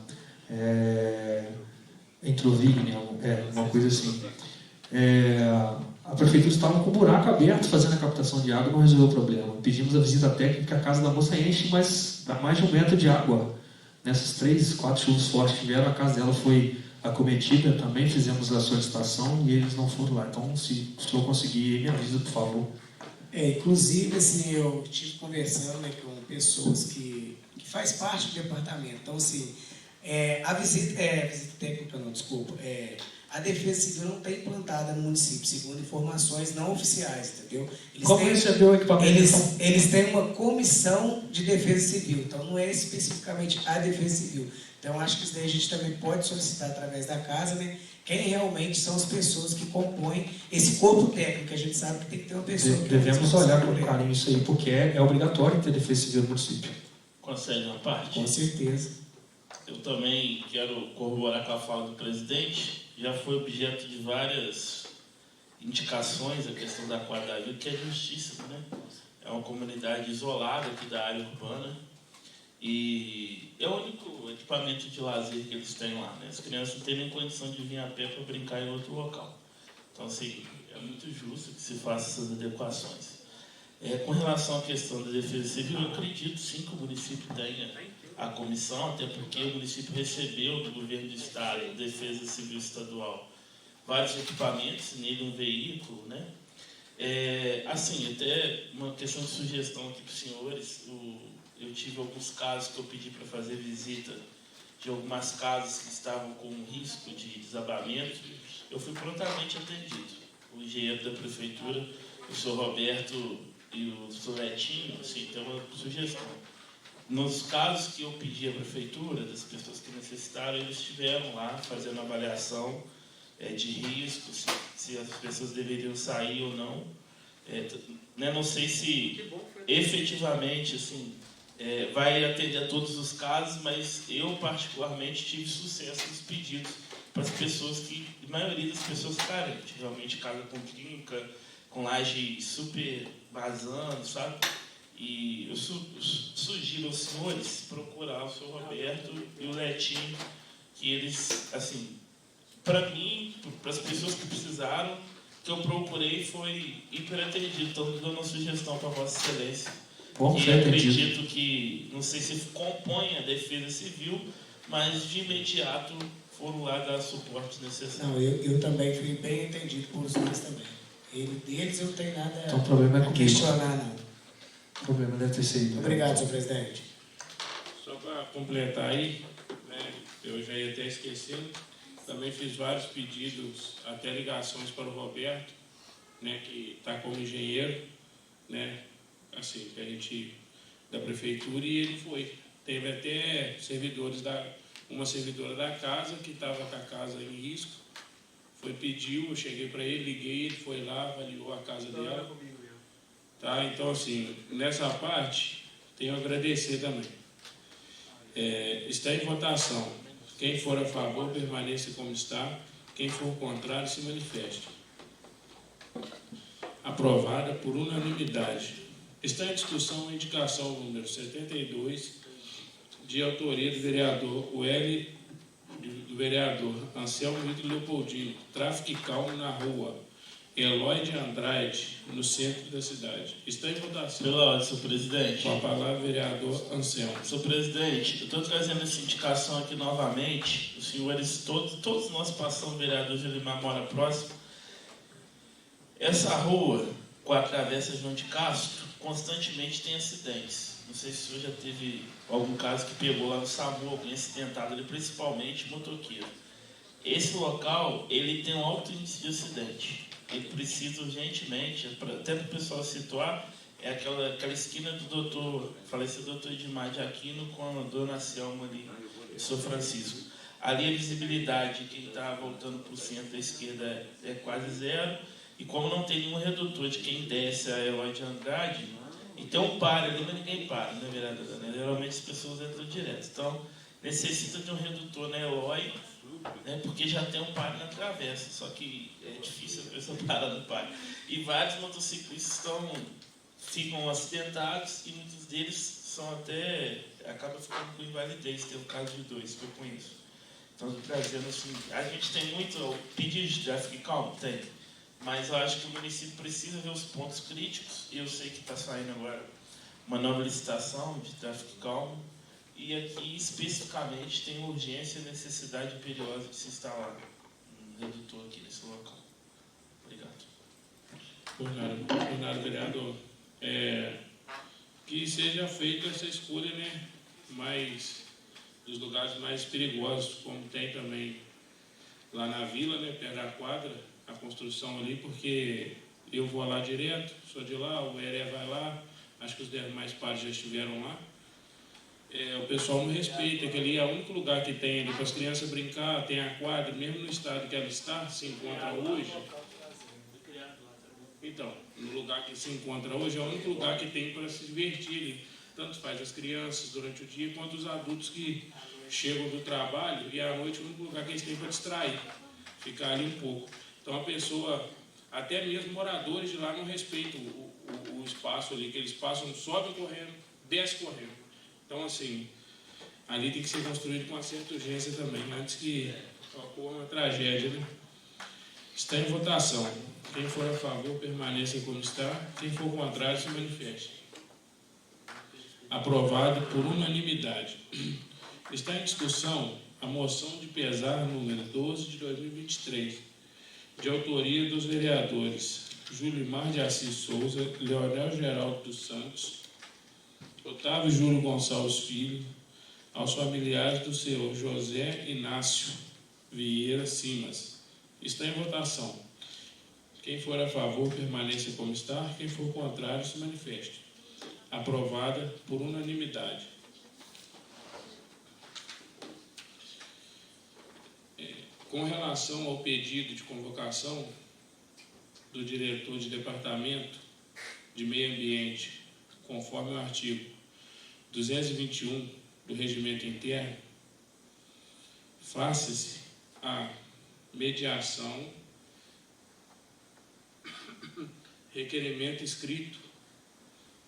Entrovigne, uma coisa assim. A prefeitura estava com o buraco aberto fazendo a captação de água e não resolveu o problema. Pedimos a visita técnica, a casa da moça enche, mas dá mais de 1 metro de água. Nessas 3, 4 chuvas fortes que tiveram, a casa dela foi acometida, também fizemos a solicitação e eles não foram lá. Então, se o senhor conseguir, me avisa, por favor. Inclusive, assim, eu estive conversando, né, com pessoas que faz parte do departamento. Então, assim, a visita técnica, não, desculpa, a Defesa Civil não está implantada no município, segundo informações não oficiais, entendeu? Como recebeu o equipamento? Eles têm uma comissão de Defesa Civil, então não é especificamente a Defesa Civil. Então, acho que isso daí a gente também pode solicitar através da casa, né? Quem realmente são as pessoas que compõem esse corpo técnico. A gente sabe que tem que ter uma pessoa... Devemos olhar com carinho isso aí, porque é obrigatório ter Defesa Civil no município. Concede uma parte? Com certeza. Eu também quero corroborar com a fala do presidente. Já foi objeto de várias indicações a questão da Quadrilha, que é justiça, né? É uma comunidade isolada aqui da área urbana e é o único equipamento de lazer que eles têm lá, né? As crianças não têm nem condição de vir a pé para brincar em outro local. Então, assim, é muito justo que se faça essas adequações. Com relação à questão da Defesa Civil, eu acredito sim que o município tenha a comissão, até porque o município recebeu do governo do estado, da Defesa Civil Estadual, vários equipamentos, nele um veículo, né? Assim, até uma questão de sugestão aqui para os senhores, eu tive alguns casos que eu pedi para fazer visita de algumas casas que estavam com risco de desabamento, eu fui prontamente atendido. O engenheiro da prefeitura, o senhor Roberto e o senhor Letinho, assim, tem uma sugestão. Nos casos que eu pedi à prefeitura, das pessoas que necessitaram, eles estiveram lá fazendo avaliação de riscos, se as pessoas deveriam sair ou não. Né, não sei se efetivamente assim, vai atender a todos os casos, mas eu particularmente tive sucesso nos pedidos para as pessoas que, a maioria das pessoas carentes, realmente casa com trinca, com laje super vazando, sabe? E eu sugiro aos senhores procurar o senhor Roberto e o Letinho, que eles, assim, para mim, para as pessoas que precisaram, que eu procurei foi hiperatendido, então dando uma sugestão para Vossa Excelência. Bom, E foi atendido. acredito que, não sei se compõe a Defesa Civil, mas de imediato foram lá dar suporte necessário. Não, eu também fui bem entendido por vocês também. Deles eu não tenho nada Então o problema é a comigo. questionar, não. O problema deve ter sido. Obrigado, senhor presidente. Só para completar aí, né, eu já ia até esquecendo, também fiz vários pedidos, até ligações para o Roberto, né, que está como engenheiro, né, assim, que a gente, da prefeitura, e ele foi. Teve até uma servidora da casa, que estava com a casa em risco, pediu, eu cheguei para ele, liguei, ele foi lá, avaliou a casa dela. Tá? Então, assim, nessa parte, tenho a agradecer também. Está em votação. Quem for a favor, permaneça como está. Quem for contrário, se manifeste. Aprovada por unanimidade. Está em discussão a indicação número 72, de autoria do vereador do vereador Anselmo Vitor Leopoldino, tráfico e calmo na rua Eloy de Andrade, no centro da cidade. Está em votação. Pela ordem, senhor presidente. Com a palavra, vereador Anselmo. Senhor presidente, eu estou trazendo essa indicação aqui novamente. Os senhores, todos nós passamos, vereador Gelimar mora próximo. Essa rua, com a travessa João de Castro, constantemente tem acidentes. Não sei se o senhor já teve algum caso que pegou lá no SAMU, alguém acidentado ali, principalmente motoqueiro. Esse local, ele tem um alto índice de acidente. Ele precisa urgentemente, até para o pessoal situar, é aquela esquina do falecido doutor Edmar de Aquino com a dona Selma ali, São Francisco. Ali a visibilidade, quem está voltando para o centro da esquerda é quase zero, e como não tem nenhum redutor de quem desce a Eloy de Andrade, então para ali, mas ninguém para, né, vereadora? Geralmente as pessoas entram direto. Então, necessita de um redutor na Eloy, né, porque já tem um pare na travessa, só que é difícil a pessoa parar no pare. E vários motociclistas ficam acidentados e muitos deles acabam ficando com invalidez. Tem o caso de 2 que eu conheço. Então, trazendo assim, a gente tem muito pedido de tráfego e calmo? Tem. Mas eu acho que o município precisa ver os pontos críticos, e eu sei que está saindo agora uma nova licitação de tráfego e calmo, e aqui especificamente tem urgência e necessidade imperiosa de se instalar um redutor aqui nesse local. Obrigado. Por nada, vereador. Que seja feita essa escolha, né, dos lugares mais perigosos, como tem também lá na vila, né, perto da quadra, a construção ali, porque eu vou lá direto, sou de lá, o Heré vai lá, acho que os demais pares já estiveram lá. O pessoal não respeita, que ali é o único lugar que tem ali para as crianças brincar, tem a quadra, mesmo no estado que ela está, se encontra hoje. Então, no lugar que se encontra hoje, é o único lugar que tem para se divertir ali. Tanto faz as crianças durante o dia, quanto os adultos que chegam do trabalho, e à noite é o único lugar que eles têm para distrair, ficar ali um pouco. Então a pessoa, até mesmo moradores de lá, não respeitam o espaço ali, que eles passam, sobem correndo, descem correndo. Então, assim, ali tem que ser construído com uma certa urgência também, antes que ocorra uma tragédia, né? Está em votação. Quem for a favor, permaneça como está. Quem for contrário, se manifeste. Aprovado por unanimidade. Está em discussão a moção de pesar número 12 de 2023, de autoria dos vereadores Julimar de Assis Souza, Leonel Geraldo dos Santos, Otávio Júlio Gonçalves Filho, aos familiares do senhor José Inácio Vieira Simas. Está em votação. Quem for a favor, permaneça como está. Quem for contrário, se manifeste. Aprovada por unanimidade. Com relação ao pedido de convocação do diretor de Departamento de Meio Ambiente, conforme o artigo 221 do Regimento Interno, faça-se a mediação, requerimento escrito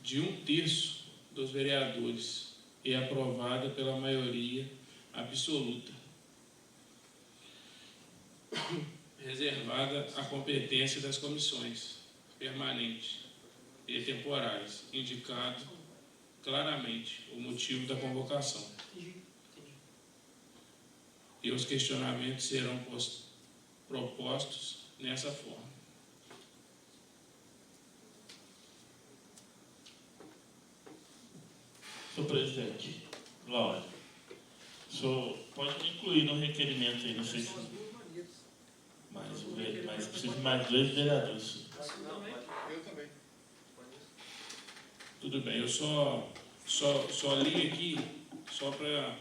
de 1/3 dos vereadores e aprovada pela maioria absoluta. reservada à competência das comissões permanentes e temporárias, indicado claramente o motivo da convocação. E os questionamentos serão propostos nessa forma. Senhor presidente, Glória, o senhor pode me incluir no requerimento aí, não sei se... Mas preciso de mais 2 vereadores. Eu também. Tudo bem, eu só li aqui, só para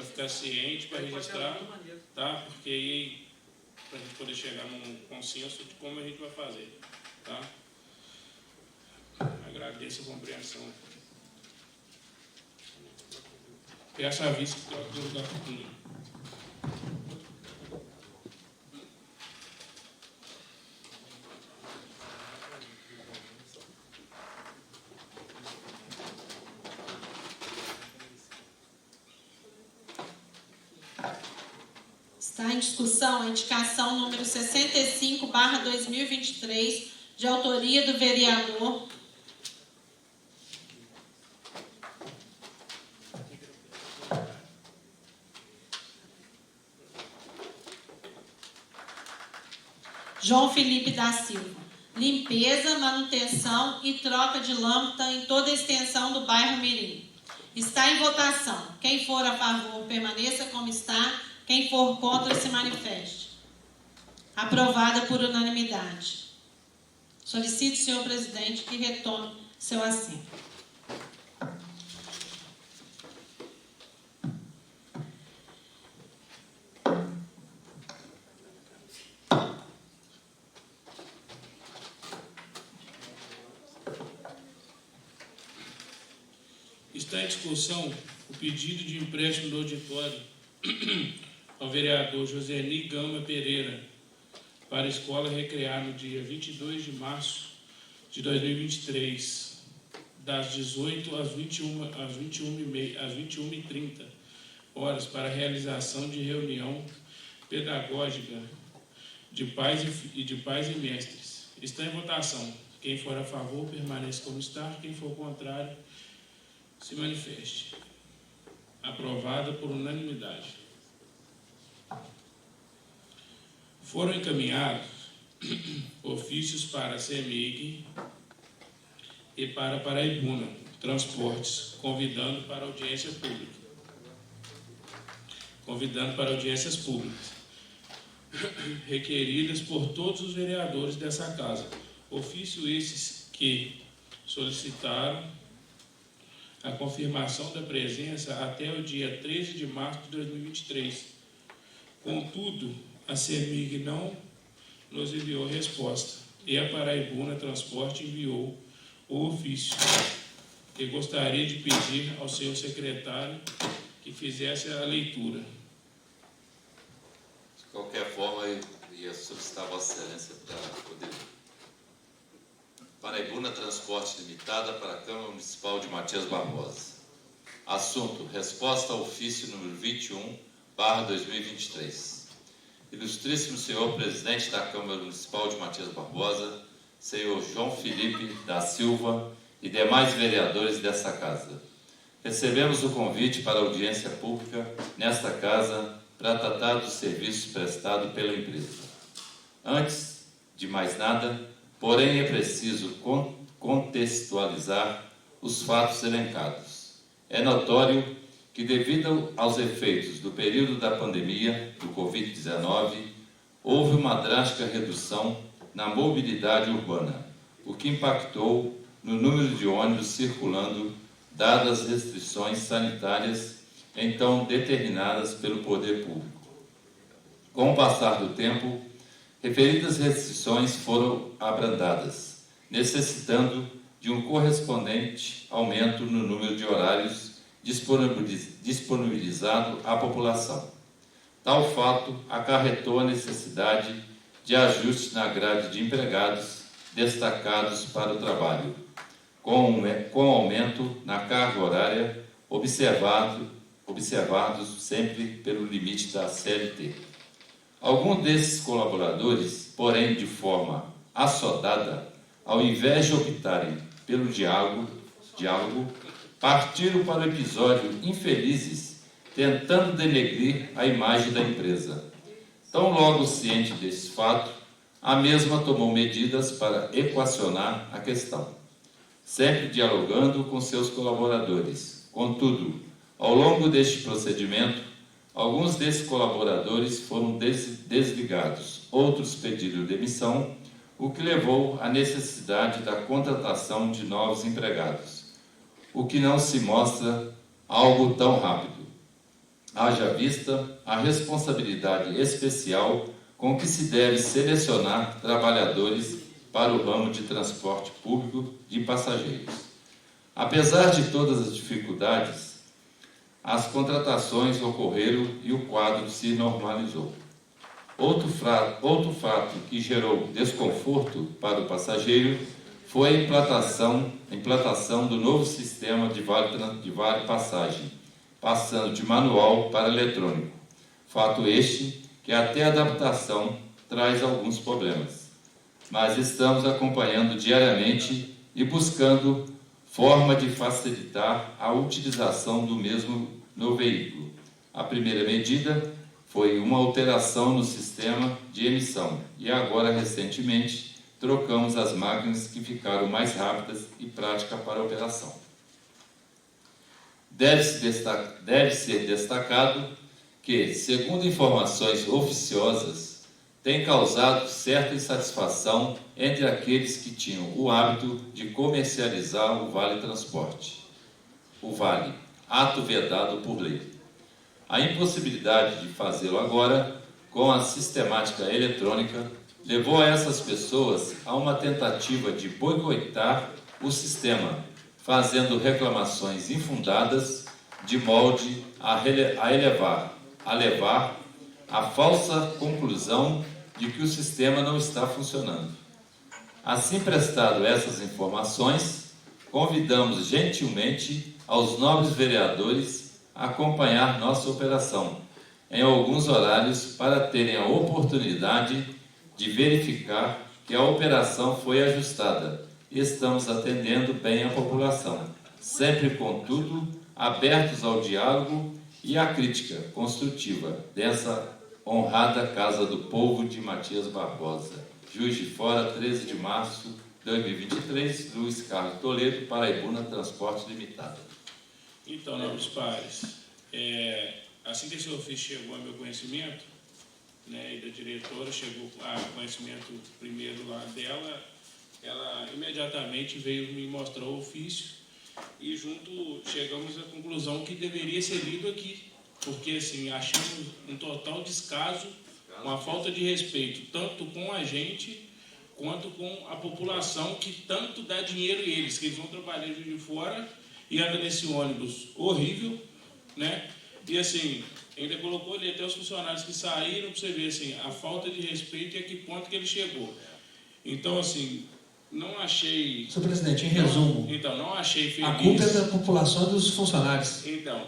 ficar ciente, para registrar, tá? Porque aí, para a gente poder chegar num consenso de como a gente vai fazer, tá? Agradeço a compreensão. Peço a vista que troca de lugar com mim. Está em discussão a indicação número 65/2023, de autoria do vereador João Felipe da Silva. Limpeza, manutenção e troca de lâmpada em toda a extensão do bairro Mirim. Está em votação. Quem for a favor, permaneça como está. Quem for contra, se manifeste. Aprovada por unanimidade. Solicito, senhor presidente, que retome seu assento. Está em discussão o pedido de empréstimo do auditório ao vereador Joseni Gama Pereira para a escola recrear no dia 22 de março de 2023, das 18 às 21h30, para a realização de reunião pedagógica de pais e mestres. Está em votação. Quem for a favor, permaneça como está. Quem for contrário, se manifeste. Aprovada por unanimidade. Foram encaminhados ofícios para a CEMIG e para a Paraibuna Transportes, convidando para audiências públicas, requeridas por todos os vereadores dessa casa. Ofício esses que solicitaram a confirmação da presença até o dia 13 de março de 2023. Contudo, a CEMIG não nos enviou resposta e a Paraibuna Transporte enviou o ofício, que gostaria de pedir ao seu secretário que fizesse a leitura. De qualquer forma, eu ia solicitar a Vossa Excelência para poder... Paraibuna Transporte Limitada para a Câmara Municipal de Matias Barbosa. Assunto: resposta ao ofício número 21/2023. Ilustríssimo senhor presidente da Câmara Municipal de Matias Barbosa, senhor João Felipe da Silva e demais vereadores desta casa. Recebemos o convite para audiência pública nesta casa para tratar dos serviços prestados pela empresa. Antes de mais nada, porém, é preciso contextualizar os fatos elencados. É notório que, devido aos efeitos do período da pandemia do Covid-19, houve uma drástica redução na mobilidade urbana, o que impactou no número de ônibus circulando, dadas as restrições sanitárias então determinadas pelo poder público. Com o passar do tempo, referidas restrições foram abrandadas, necessitando de um correspondente aumento no número de horários disponibilizado à população. Tal fato acarretou a necessidade de ajuste na grade de empregados destacados para o trabalho, com aumento na carga horária observados sempre pelo limite da CLT. Alguns desses colaboradores, porém de forma assodada, ao invés de optarem pelo diálogo, partiram para o episódio infelizes, tentando denegrir a imagem da empresa. Tão logo ciente desse fato, a mesma tomou medidas para equacionar a questão, sempre dialogando com seus colaboradores. Contudo, ao longo deste procedimento, alguns desses colaboradores foram desligados, outros pediram demissão, o que levou à necessidade da contratação de novos empregados, o que não se mostra algo tão rápido. Haja vista a responsabilidade especial com que se deve selecionar trabalhadores para o ramo de transporte público de passageiros. Apesar de todas as dificuldades, as contratações ocorreram e o quadro se normalizou. Outro fato que gerou desconforto para o passageiro foi a implantação do novo sistema de vale passagem, passando de manual para eletrônico. Fato este que até a adaptação traz alguns problemas. Mas estamos acompanhando diariamente e buscando forma de facilitar a utilização do mesmo no veículo. A primeira medida foi uma alteração no sistema de emissão e agora, recentemente, trocamos as máquinas que ficaram mais rápidas e práticas para a operação. Deve ser destacado que, segundo informações oficiosas, tem causado certa insatisfação entre aqueles que tinham o hábito de comercializar o Vale Transporte, o Vale, ato vedado por lei. A impossibilidade de fazê-lo agora, com a sistemática eletrônica, levou a essas pessoas a uma tentativa de boicotar o sistema, fazendo reclamações infundadas, de molde a levar à falsa conclusão de que o sistema não está funcionando. Assim, prestado essas informações, convidamos gentilmente aos nobres vereadores a acompanhar nossa operação em alguns horários para terem a oportunidade de verificar que a operação foi ajustada e estamos atendendo bem a população, sempre, contudo, abertos ao diálogo e à crítica construtiva dessa honrada Casa do Povo de Matias Barbosa. Juiz de Fora, 13 de março de 2023, Luiz Carlos Toledo, Paraibuna Transporte Limitado. Então, nobres pares, assim que esse ofício chegou a meu conhecimento, né, e da diretora, chegou a conhecimento primeiro lá dela, ela imediatamente veio me mostrar o ofício e junto chegamos à conclusão que deveria ser lido aqui, porque assim, achamos um total descaso, uma falta de respeito, tanto com a gente quanto com a população que tanto dá dinheiro a eles, que eles vão trabalhar de fora e andam nesse ônibus horrível, né? E assim, ainda colocou ali até os funcionários que saíram para você ver assim, a falta de respeito e a que ponto que ele chegou. Então, assim, não achei... Senhor presidente, em resumo, não achei feliz. A culpa é da população e dos funcionários. Então,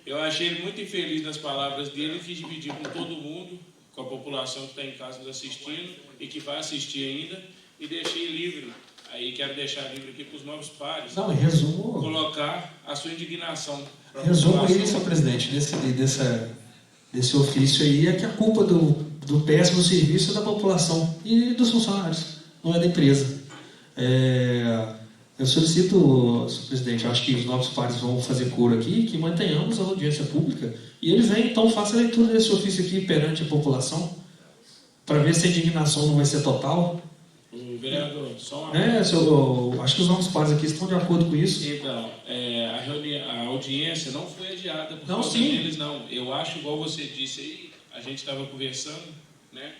eu achei ele muito infeliz nas palavras dele, quis dividir com todo mundo, com a população que está em casa nos assistindo e que vai assistir ainda, e deixei livre. Aí quero deixar livre aqui para os novos pares. Não, em resumo... Colocar a sua indignação. Resumo aí, senhor presidente, desse ofício aí, é que a culpa do péssimo serviço é da população e dos funcionários, não é da empresa. Eu solicito, senhor presidente, acho que os novos pares vão fazer coro aqui, que mantenhamos a audiência pública, e ele vem, então, faça a leitura desse ofício aqui perante a população, para ver se a indignação não vai ser total. Vereador, só uma... acho que os novos pares aqui estão de acordo com isso. Então, a audiência não foi adiada por causa deles, não. Eu acho, igual você disse aí, a gente estava conversando, né?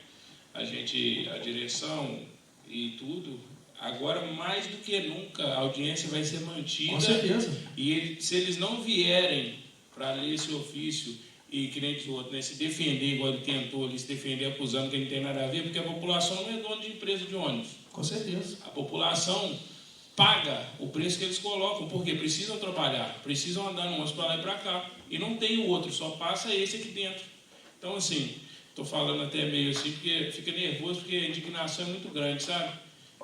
A direção e tudo, agora mais do que nunca a audiência vai ser mantida. Com certeza. E se eles não vierem para ler esse ofício e que nem diz o outro, né, se defender igual ele tentou, ele se defender acusando que ele não tem nada a ver, porque a população não é dona de empresa de ônibus. Com certeza. A população paga o preço que eles colocam, porque precisam trabalhar, precisam andar no ônibus para lá e para cá, e não tem o outro, só passa esse aqui dentro. Então, assim, Estou falando até meio assim, porque fica nervoso, porque a indignação é muito grande, sabe?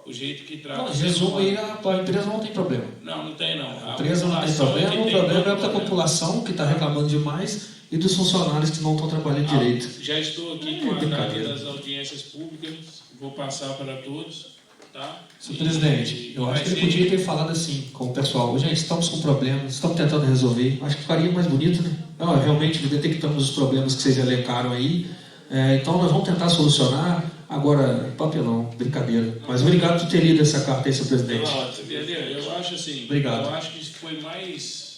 O jeito que trata... Não, em resumo, aí a empresa não tem problema. Não tem não. A empresa não tem problema, o problema é da população que está reclamando demais e dos funcionários que não estão trabalhando direito. Já estou aqui com a data das audiências públicas, vou passar para todos, tá? Senhor presidente, eu acho que ele podia ter falado assim com o pessoal: gente, estamos com problemas, estamos tentando resolver. Acho que ficaria mais bonito, né? Não, realmente detectamos os problemas que vocês elencaram aí, então nós vamos tentar solucionar. Agora, papelão, brincadeira. Mas obrigado por ter lido essa carta aí, senhor presidente. Eu acho assim, obrigado. Eu acho que foi mais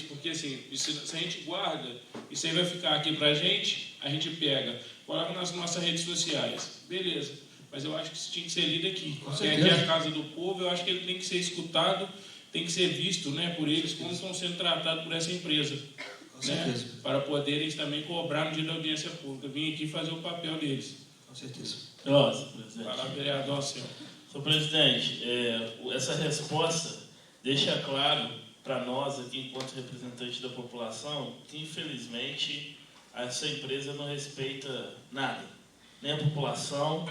porque assim, se a gente guarda, isso aí vai ficar aqui pra gente, a gente pega, coloca nas nossas redes sociais, beleza. Mas eu acho que isso tinha que ser lido aqui. Porque aqui é a casa do povo, eu acho que ele tem que ser escutado, tem que ser visto, né, por eles, como estão sendo tratados por essa empresa. Né, para poderem também cobrar no dia da audiência pública. Vim aqui fazer o papel deles. Com certeza. Nossa, presidente. Fala, vereador, senhor. Senhor presidente, essa resposta deixa claro para nós aqui, enquanto representantes da população, que infelizmente essa empresa não respeita nada, nem a população,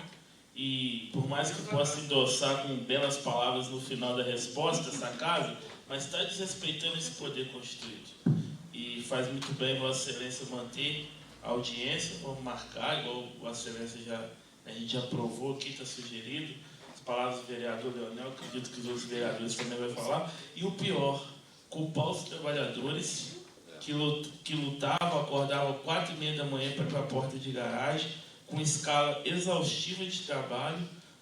e por mais que possa endossar com belas palavras no final da resposta essa casa, mas está desrespeitando esse poder constituído. E faz muito bem Vossa Excelência manter a audiência, vamos marcar, igual Vossa Excelência a gente já aprovou aqui, está sugerido, as palavras do vereador Leonel, acredito que os outros vereadores também vão falar, e o pior, culpar os trabalhadores que lutavam, acordavam 4h30 da manhã para ir para a porta de garagem, com escala exaustiva de trabalho,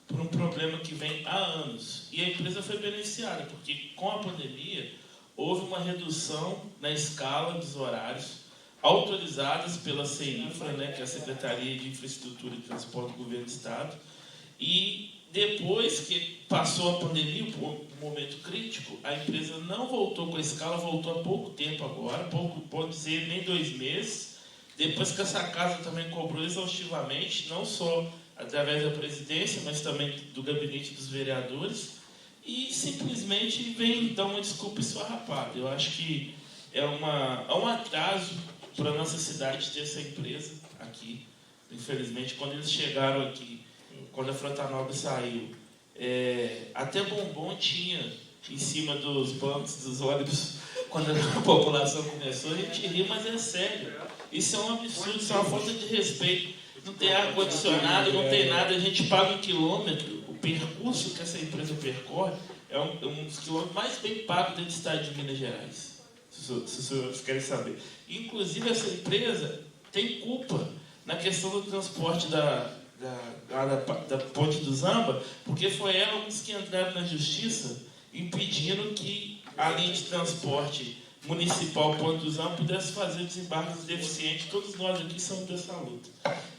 por um problema que vem há anos. E a empresa foi beneficiada, porque com a pandemia houve uma redução na escala dos horários, autorizadas pela CEINFRA, né, que é a Secretaria de Infraestrutura e Transporte do Governo do Estado, e depois que passou a pandemia, um momento crítico, a empresa não voltou com a escala, voltou há pouco tempo agora, pode dizer nem 2 meses, depois que essa casa também cobrou exaustivamente, não só através da presidência, mas também do gabinete dos vereadores, e simplesmente vem dar uma desculpa esfarrapada. Eu acho que é um atraso para a nossa cidade ter essa empresa aqui. Infelizmente, quando eles chegaram aqui, quando a Frota Nobre saiu, até bombom tinha em cima dos bancos, dos ônibus, quando a população começou. A gente ri, mas é sério. Isso é um absurdo, isso é uma falta de respeito. Não tem ar-condicionado, não tem nada, a gente paga 1 quilômetro. O percurso que essa empresa percorre é um dos quilômetros mais bem pagos dentro do estado de Minas Gerais, se os senhores querem saber. Inclusive, essa empresa tem culpa na questão do transporte da Ponte do Zamba, porque foi ela um dos que entraram na justiça impedindo que a linha de transporte municipal Ponte do Zamba pudesse fazer desembarques deficientes. Todos nós aqui somos dessa luta.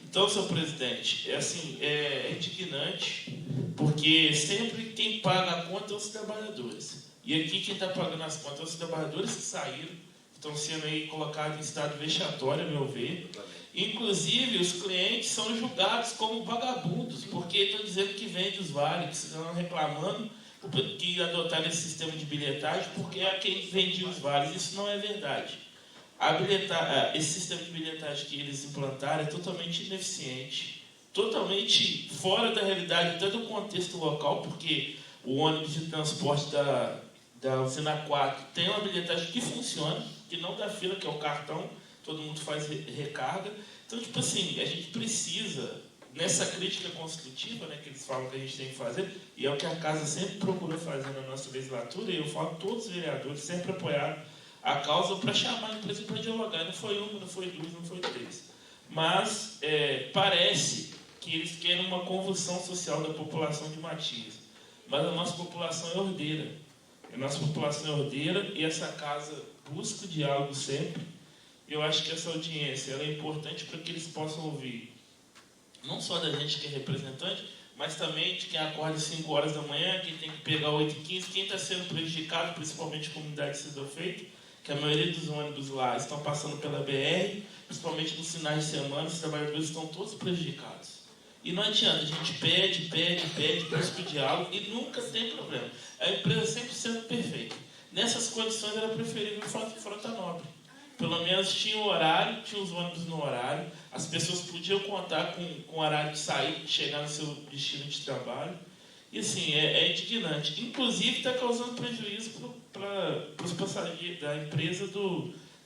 Então, senhor presidente, é indignante, porque sempre quem paga a conta são os trabalhadores. E aqui quem está pagando as contas são os trabalhadores que saíram, que estão sendo aí colocados em estado vexatório, a meu ver. Inclusive, os clientes são julgados como vagabundos, porque estão dizendo que vende os vales, que estão reclamando que adotaram esse sistema de bilhetagem, porque é quem vendia os vales. Isso não é verdade. Esse sistema de bilhetagem que eles implantaram é totalmente ineficiente, totalmente fora da realidade, tanto do contexto local, porque o ônibus de transporte da usina 4 tem uma bilhetagem que funciona, que não dá fila, que é o cartão, todo mundo faz recarga. Então, tipo assim, a gente precisa, nessa crítica construtiva, né, que eles falam que a gente tem que fazer, e é o que a Casa sempre procurou fazer na nossa legislatura, e eu falo, todos os vereadores sempre apoiaram a causa para chamar a empresa para dialogar. Não foi 1, não foi 2, não foi 3. Mas parece que eles querem uma convulsão social da população de Matias. Mas a nossa população é ordeira. A nossa população é ordeira e essa casa busca o diálogo sempre. Eu acho que essa audiência ela é importante para que eles possam ouvir, não só da gente que é representante, mas também de quem acorda às 5 horas da manhã, quem tem que pegar 8h15, quem está sendo prejudicado, principalmente a comunidade de Cidade Feita, que a maioria dos ônibus lá estão passando pela BR, principalmente nos finais de semana, os trabalhadores estão todos prejudicados. E não adianta, a gente pede, busca o diálogo e nunca tem problema. A empresa sempre sendo perfeita. Nessas condições era preferível Frota Nobre. Pelo menos tinha o horário, tinha os ônibus no horário, as pessoas podiam contar com o horário de sair, de chegar no seu destino de trabalho. E assim, é indignante. Inclusive está causando prejuízo para os passageiros da empresa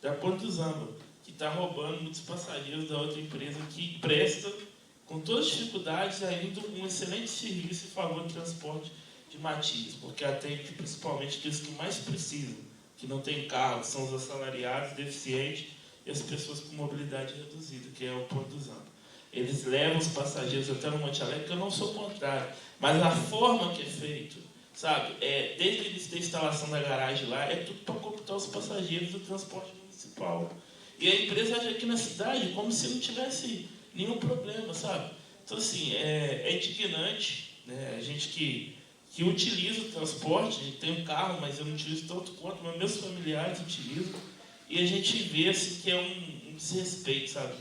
da Porto Zamba, que está roubando muitos passageiros da outra empresa que presta, com todas as dificuldades, ainda um excelente serviço em favor do transporte de Matias, porque atende principalmente aqueles que mais precisam, que não têm carro, que são os assalariados, deficientes e as pessoas com mobilidade reduzida, que é o Porto Zamba. Eles levam os passageiros até no Monte Alegre, que eu não sou contrário, mas a forma que é feito, sabe, desde o início da instalação da garagem lá, é tudo para computar os passageiros do transporte municipal. E a empresa age aqui na cidade como se não tivesse nenhum problema, sabe? Então, assim, é indignante, né? A gente que utiliza o transporte, a gente tem um carro, mas eu não utilizo tanto quanto, mas meus familiares utilizam, e a gente vê assim, que é um desrespeito, sabe?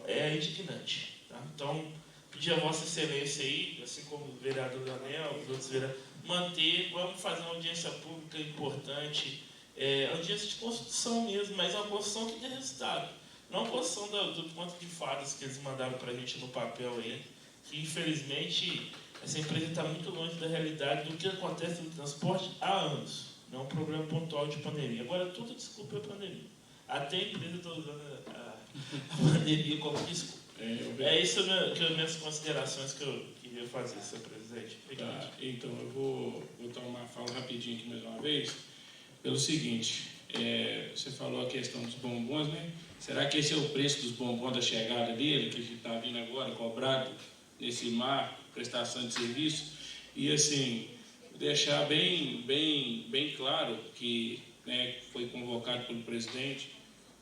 É indignante. Tá? Então, pedir a Vossa Excelência aí, assim como o vereador Daniel, os outros vereadores, manter, vamos fazer uma audiência pública importante, audiência de construção mesmo, mas uma construção que dê resultado. Não a construção do conto de fadas que eles mandaram para a gente no papel aí, que infelizmente essa empresa está muito longe da realidade do que acontece no transporte há anos. Não é um problema pontual de pandemia. Agora, tudo desculpa é a pandemia. Até a empresa está usando a pandemia como desculpa. Isso que as minhas considerações que eu queria fazer, senhor presidente. Tá, então eu vou tomar a fala rapidinho aqui mais uma vez, pelo seguinte, você falou a questão dos bombons, né? Será que esse é o preço dos bombons da chegada dele, que a gente está vindo agora, cobrado nesse mar, prestação de serviço? E assim, deixar bem claro que, né, foi convocado pelo presidente,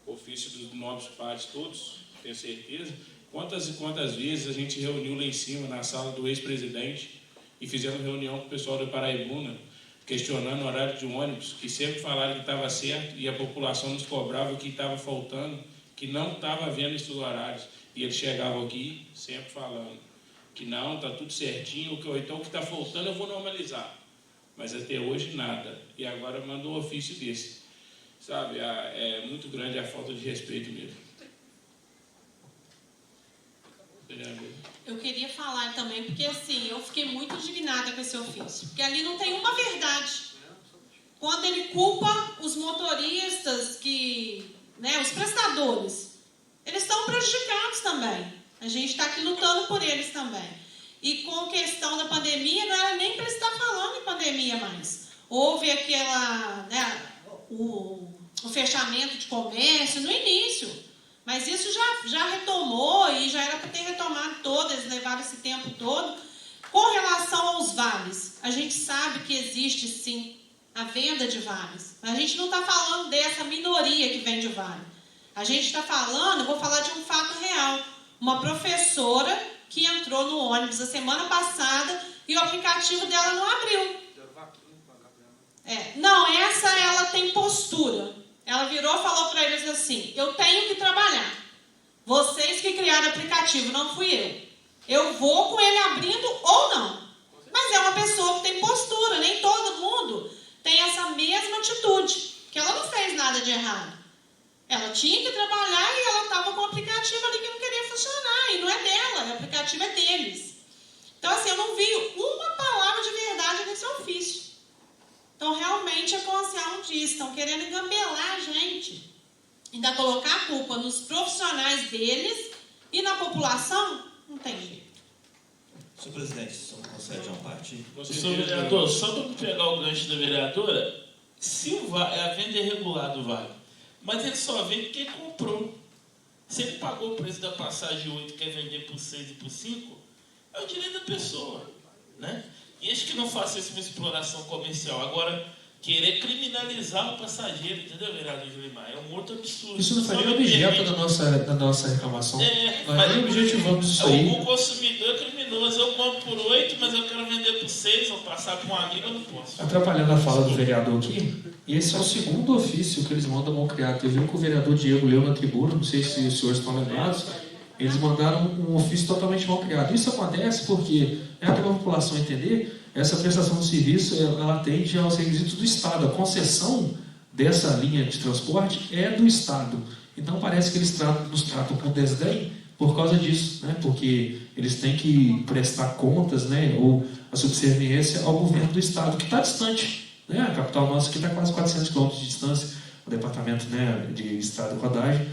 ofício dos nobres padres todos, tenho certeza. Quantas e quantas vezes a gente reuniu lá em cima, na sala do ex-presidente, e fizemos reunião com o pessoal do Paraibuna, questionando o horário de ônibus, que sempre falaram que estava certo, e a população nos cobrava que estava faltando, que não estava vendo esses horários. E eles chegavam aqui sempre falando que não, está tudo certinho, ou então o que está faltando eu vou normalizar. Mas até hoje nada. E agora mandou um ofício desse. Sabe, é muito grande a falta de respeito mesmo. Eu queria falar também, porque assim, eu fiquei muito indignada com esse ofício, porque ali não tem uma verdade. Quando ele culpa os motoristas, os prestadores, eles estão prejudicados também. A gente está aqui lutando por eles também. E com a questão da pandemia, não era nem para estar falando em pandemia mais. Houve o fechamento de comércio no início. Mas isso já retomou e já era para ter retomado todo, eles levaram esse tempo todo. Com relação aos vales, a gente sabe que existe sim a venda de vales. A gente não está falando dessa minoria que vende vale. A gente está falando, vou falar de um fato real. Uma professora que entrou no ônibus a semana passada e o aplicativo dela não abriu. Não, ela tem postura. Ela virou e falou para eles assim: eu tenho que trabalhar. Vocês que criaram o aplicativo, não fui eu. Eu vou com ele abrindo ou não. Mas é uma pessoa que tem postura. Nem todo mundo tem essa mesma atitude. Que ela não fez nada de errado. Ela tinha que trabalhar e ela estava com o aplicativo ali que não queria funcionar. E não é dela, o aplicativo é deles. Então, assim, eu não vi uma palavra de verdade nesse ofício. Então, realmente, é como a Cial disse, estão querendo engambelar a gente. Ainda colocar a culpa nos profissionais deles e na população, não tem jeito. Senhor presidente, o senhor concede uma parte? Senhor vereador, só para pegar o gancho da vereadora, se a venda é irregular do vale, mas ele só vende quem comprou. Se ele pagou o preço da passagem 8 e quer vender por 6 e por 5, é o direito da pessoa, né? E acho que não faça isso uma exploração comercial. Agora, querer criminalizar o passageiro, entendeu, vereador Julimar? É um outro absurdo. Isso não foi nem objeto da nossa reclamação. Nós nem objetivamos isso aí. O consumidor é criminoso. Eu compro por 8, mas eu quero vender por 6, ou passar para um amigo, eu não posso. Atrapalhando a fala do vereador aqui, esse é o segundo ofício que eles mandam ao criar. Teve um que o vereador Diego leu na tribuna, não sei se os senhores estão lembrados. Eles mandaram um ofício totalmente mal criado. Isso acontece porque, para a população entender, essa prestação de serviço ela atende aos requisitos do Estado. A concessão dessa linha de transporte é do Estado. Então parece que eles nos tratam com desdém por causa disso, né? Porque eles têm que prestar contas, né? Ou a subserviência ao governo do Estado, que está distante, né? A capital nossa aqui está quase 400 quilômetros de distância, o departamento, né, de Estado Rodagem.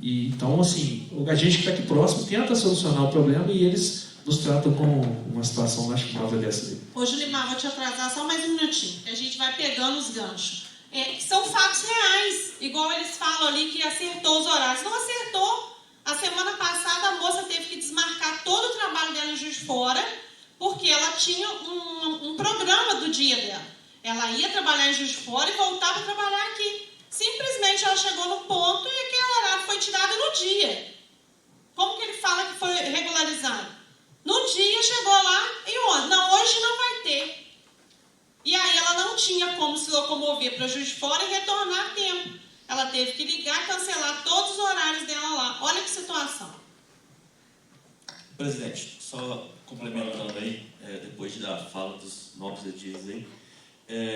Então, assim, a gente que está aqui próximo tenta solucionar o problema e eles nos tratam com uma situação lastimável dessa aí. Ô, Julimar, vou te atrasar só mais um minutinho, que a gente vai pegando os ganchos. Que são fatos reais, igual eles falam ali que acertou os horários. Não acertou. A semana passada a moça teve que desmarcar todo o trabalho dela em Juiz de Fora, porque ela tinha um programa do dia dela. Ela ia trabalhar em Juiz de Fora e voltava a trabalhar aqui. Simplesmente ela chegou no ponto e aquele horário foi tirado no dia. Como que ele fala que foi regularizado? No dia chegou lá e onde? Não, hoje não vai ter. E aí ela não tinha como se locomover para Juiz de Fora e retornar a tempo. Ela teve que ligar e cancelar todos os horários dela lá. Olha que situação. Presidente, só complementando aí, depois da fala dos nobres edis aí,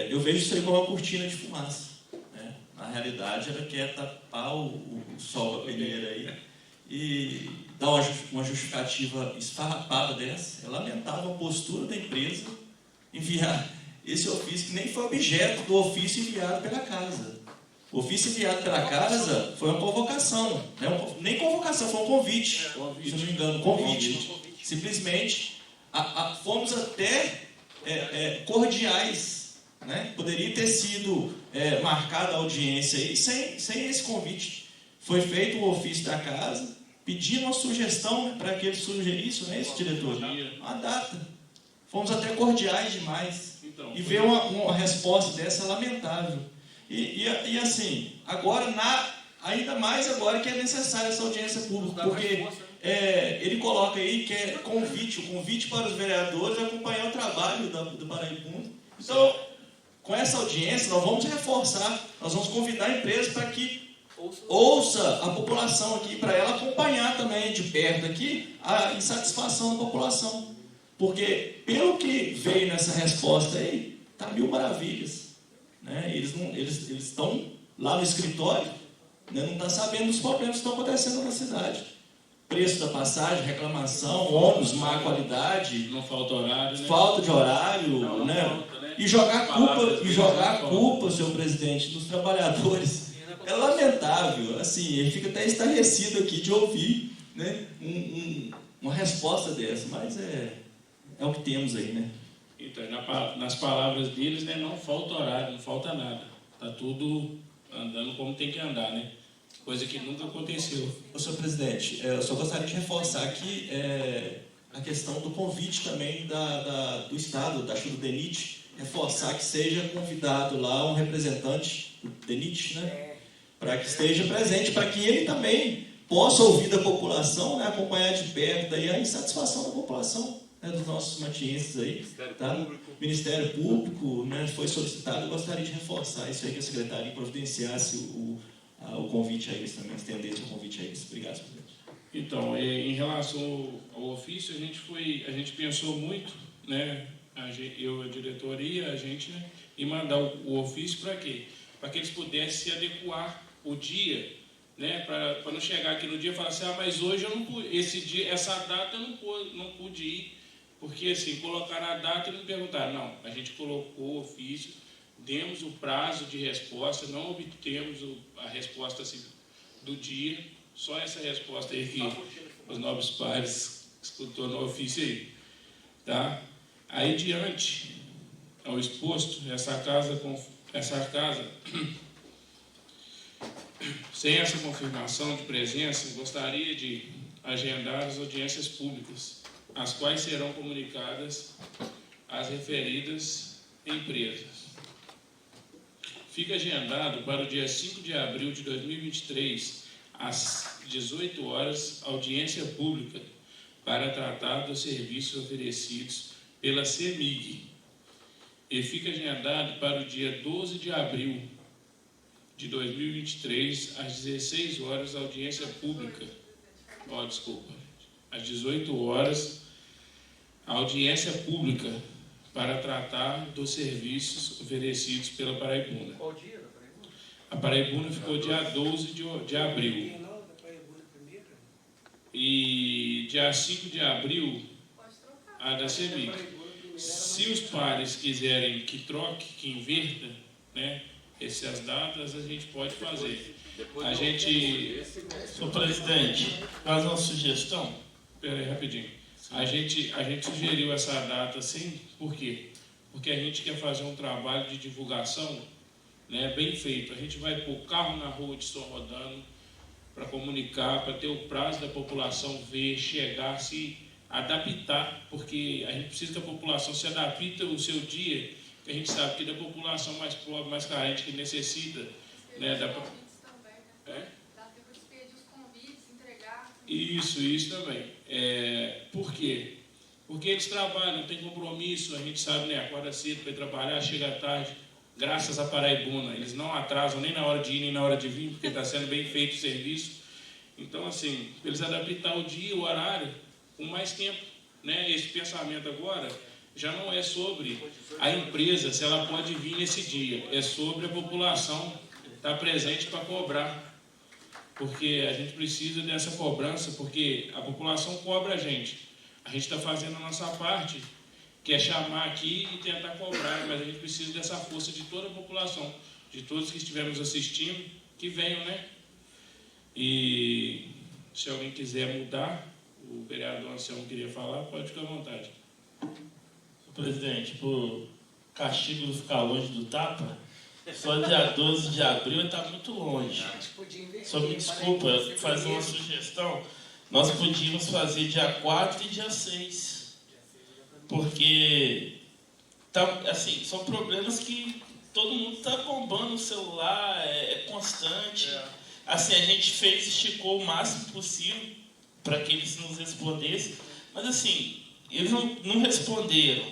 eu vejo isso aí como uma cortina de fumaça. Né? Na realidade, ela quer tapar o sol da peneira aí e dar uma justificativa esfarrapada dessa. É lamentável a postura da empresa enviar esse ofício, que nem foi objeto do ofício enviado pela casa. O ofício enviado pela casa foi uma convocação, né? Nem convocação, foi um convite, se não me engano, convite. Simplesmente fomos até cordiais, né? Poderia ter sido marcada a audiência aí sem esse convite. Foi feito o ofício da casa, pedindo uma sugestão, né, para que ele sugerisse, não é isso, diretor? Uma data. Fomos até cordiais demais. E ver uma resposta dessa é lamentável. E assim, agora, ainda mais agora que é necessária essa audiência pública, porque ele coloca aí que é o convite para os vereadores acompanhar o trabalho do Paraipundo. Então, com essa audiência, nós vamos reforçar, nós vamos convidar a empresa para que ouça a população aqui, para ela acompanhar também de perto aqui a insatisfação da população. Porque, pelo que veio nessa resposta aí, está mil maravilhas. Né? Eles estão lá no escritório, né? Não estão sabendo dos problemas que estão acontecendo na cidade. Preço da passagem, reclamação, ônibus, má qualidade. Não falta horário, né? Falta de horário, não, né? Falta, né? E jogar a culpa, senhor presidente, dos trabalhadores. É lamentável. Assim, ele fica até estarrecido aqui de ouvir, né, uma resposta dessa, mas é o que temos aí, né? Então, nas palavras deles, né, não falta horário, não falta nada. Está tudo andando como tem que andar, né? Coisa que nunca aconteceu. Senhor presidente, eu só gostaria de reforçar aqui a questão do convite também do Estado, da do DENIT, reforçar que seja convidado lá um representante do DENIT, né? Para que esteja presente, para que ele também possa ouvir da população, né, acompanhar de perto aí a insatisfação da população, né, dos nossos matienses aí. Tá? Ministério Público, né, foi solicitado, eu gostaria de reforçar isso aí, que a secretaria providenciasse o convite a eles também, estendesse o convite a eles. Obrigado, presidente. Então, em relação ao ofício, a gente pensou muito, né, a diretoria, a gente, né, em mandar o ofício para quê? Para que eles pudessem se adequar o dia, né, para não chegar aqui no dia e falar assim, mas hoje eu não pude, essa data eu não pude ir, porque assim, colocaram a data e não perguntaram. Não, a gente colocou o ofício, demos o prazo de resposta, não obtemos a resposta assim, do dia, só essa resposta aí que os nobres pares escutou no ofício aí. Tá? Aí, diante ao exposto, essa casa sem essa confirmação de presença, gostaria de agendar as audiências públicas, as quais serão comunicadas às referidas empresas. Fica agendado para o dia 5 de abril de 2023, às 18 horas, audiência pública para tratar dos serviços oferecidos pela CEMIG. E fica agendado para o dia 12 de abril de 2023, às 16 horas, audiência pública. Às 18 horas, audiência pública para tratar dos serviços oferecidos pela Paraibuna. Qual dia da Paraibuna? A Paraibuna ficou dia 12 de abril. E dia 5 de abril, a da CEMIG. Se os pares quiserem que troque, que inverta, né, essas datas, a gente pode fazer. A gente... Senhor presidente, faz uma sugestão. Espera aí, rapidinho. A gente sugeriu essa data sim, por quê? Porque a gente quer fazer um trabalho de divulgação, né, bem feito. A gente vai pôr carro na rua de som rodando para comunicar, para ter o prazo da população ver, chegar, se adaptar, porque a gente precisa que a população se adapte ao seu dia, que a gente sabe que da população mais pobre, mais carente, que necessita, né, Isso também. Por quê? Porque eles trabalham, tem compromisso, a gente sabe, né? Acorda cedo para ir trabalhar, chega tarde, graças a Paraibuna. Eles não atrasam nem na hora de ir, nem na hora de vir, porque está sendo bem feito o serviço. Então, assim, eles adaptar o dia, o horário, com mais tempo, né? Esse pensamento agora já não é sobre a empresa, se ela pode vir nesse dia, é sobre a população estar presente para cobrar. Porque a gente precisa dessa cobrança, porque a população cobra a gente está fazendo a nossa parte, que é chamar aqui e tentar cobrar, mas a gente precisa dessa força de toda a população, de todos que estivermos assistindo, que venham, né? E se alguém quiser mudar, o vereador Anselmo queria falar, pode ficar à vontade. Senhor presidente, por castigo não ficar longe do tapa, só dia 12 de abril está muito longe. Só me desculpa, fazer uma sugestão. Nós podíamos fazer dia 4 e dia 6. Porque assim, são problemas que todo mundo está bombando o celular, é constante. Assim, a gente esticou o máximo possível para que eles nos respondessem. Mas assim, eles não responderam.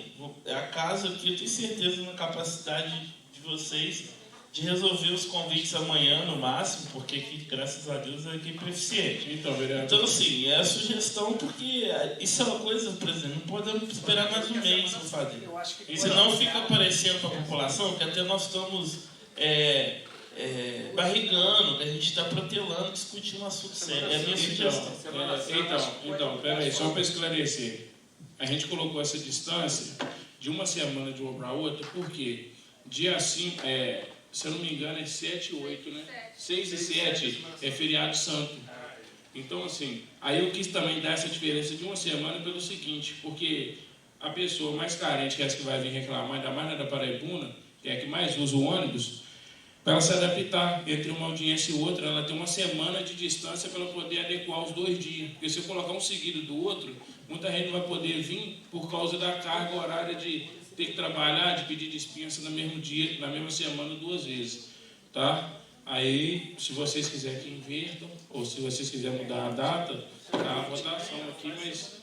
Acaso aqui, eu tenho certeza na capacidade de vocês de resolver os convites amanhã no máximo, porque aqui, graças a Deus, a equipe é eficiente. Então, assim, é a sugestão, porque isso é uma coisa, por exemplo, não podemos esperar mais um mês para fazer. Senão fica aparecendo para a população que até nós estamos barrigando, que a gente está protelando, discutindo um assunto sério. É a minha sugestão. Então, peraí, só para esclarecer. A gente colocou essa distância de uma semana de uma para outra, porque dia 5, se eu não me engano, é 7 e 8, né? 6 e 7 é feriado santo. Então, assim, aí eu quis também dar essa diferença de uma semana pelo seguinte, porque a pessoa mais carente, que é essa que vai vir reclamar, ainda mais na da Paraibuna, que é a que mais usa o ônibus, para ela se adaptar entre uma audiência e outra, ela tem uma semana de distância para ela poder adequar os 2 dias. Porque se eu colocar um seguido do outro, muita gente não vai poder vir por causa da carga horária de ter que trabalhar, de pedir dispensa no mesmo dia, na mesma semana, 2 vezes. Tá? Aí, se vocês quiserem que invertam, ou se vocês quiserem mudar a data, tá a votação aqui, mas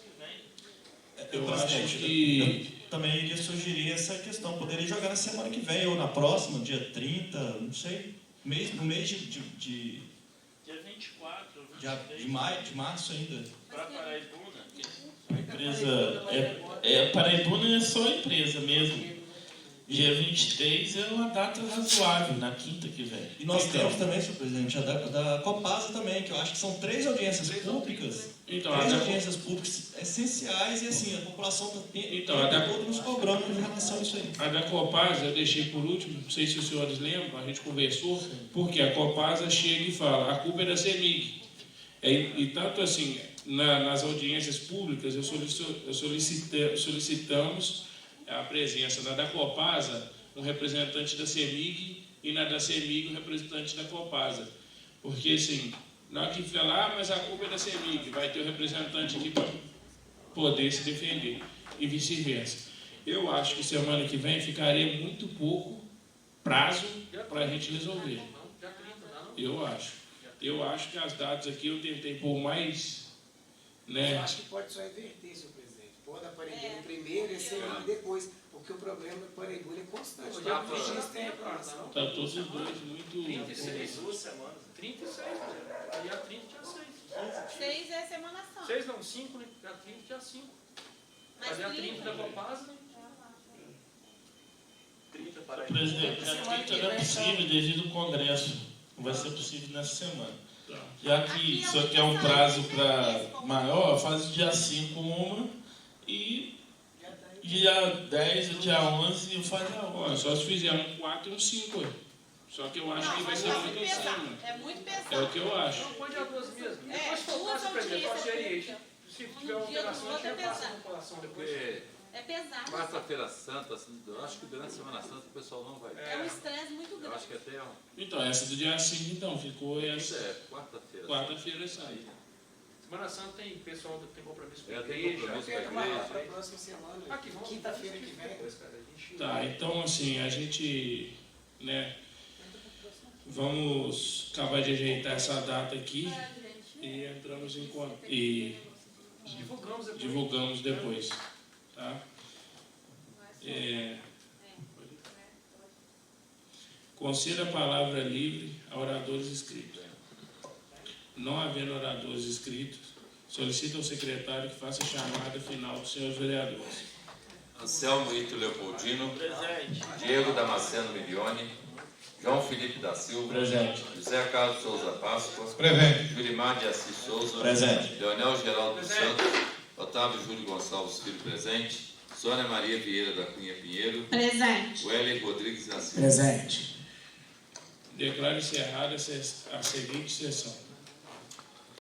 eu acho que... Também iria sugerir essa questão, poderia jogar na semana que vem, ou na próxima, dia 30, não sei, no mês de Dia 24, de março ainda. para Paraibuna, a empresa Paraibuna é só a empresa mesmo. Dia 23 é uma data razoável, na quinta que vem. E nós temos também, senhor presidente, a da Copasa também, que eu acho que são 3 audiências públicas. Então, 3 audiências públicas essenciais, e assim, a população está toda nos cobrando em relação a isso aí. A da Copasa eu deixei por último, não sei se os senhores lembram, a gente conversou, porque a Copasa chega e fala, a culpa é da CEMIG. E tanto assim, nas audiências públicas, solicitamos a presença na da Copasa, um representante da CEMIG, e na da CEMIG, um representante da Copasa. Porque, assim, na hora que fala, mas a culpa é da CEMIG, vai ter um representante aqui para poder se defender, e vice-versa. Eu acho que semana que vem ficaria muito pouco prazo para a gente resolver. Eu acho. Eu acho que as datas aqui eu tentei pôr mais... né? Eu acho que pode só inverter, senhor presidente. Pode a Paraibuna primeiro e a CEMIG depois, porque o problema da Paraibuna é constante. Está todos os dois muito... 36, 2 semanas. 36, dia 30, dia 6. 6 é Semana Santa. 6 não, 5, né? Dia 30, dia 5. Mas dia 30 da Copasa, né? preparar isso. Presidente, dia 30 não é possível devido ao Congresso. Não vai ser possível nessa semana. Já que isso aqui é um prazo para maior, faz o dia 5 uma e dia 10 e dia 11 eu faço a outra. Ó, só se fizer um 4 e um 5. Só que eu acho que vai ser muito em cima. É muito pesado. É o que eu acho. Não, põe dia 2 mesmo. É, Depois se for duas fácil, presidente, eu audiências achei, por dia. se tiver uma Um dia do alteração, a outro gente é já passa a pesado. população depois. Porque É pesado. quarta-feira santa, assim, eu acho que durante a Semana Santa o pessoal não vai. É um estresse muito Eu grande. acho que até Então, essa do dia 5, então, ficou isso essa é quarta-feira. quarta-feira santa. Semana Santa tem pessoal que tem compromisso com a Tem igreja. compromisso com a Quero marcar igreja. para a próxima semana. Aqui, vamos Quinta-feira que vem. depois, cara. A gente... Tá, então assim, a gente, né, vamos acabar de ajeitar essa data aqui e entramos em conta e Divulgamos depois. divulgamos depois, tá? Conceda a palavra livre a oradores inscritos. Não havendo oradores inscritos, solicita ao secretário que faça a chamada final dos senhores vereadores. Anselmo Ito Leopoldino, Presente. Diego Damasceno Milione, João Felipe da Silva, Presente. José Carlos Souza Páscoa, Presente. Jurimar de Assis Souza, Presente. Leonel Geraldo dos Santos, Otávio Júlio Gonçalves Filho presente, Sônia Maria Vieira da Cunha Pinheiro, Presente. Wellington Rodrigues da Silva. Presente. Declaro encerrada a seguinte sessão.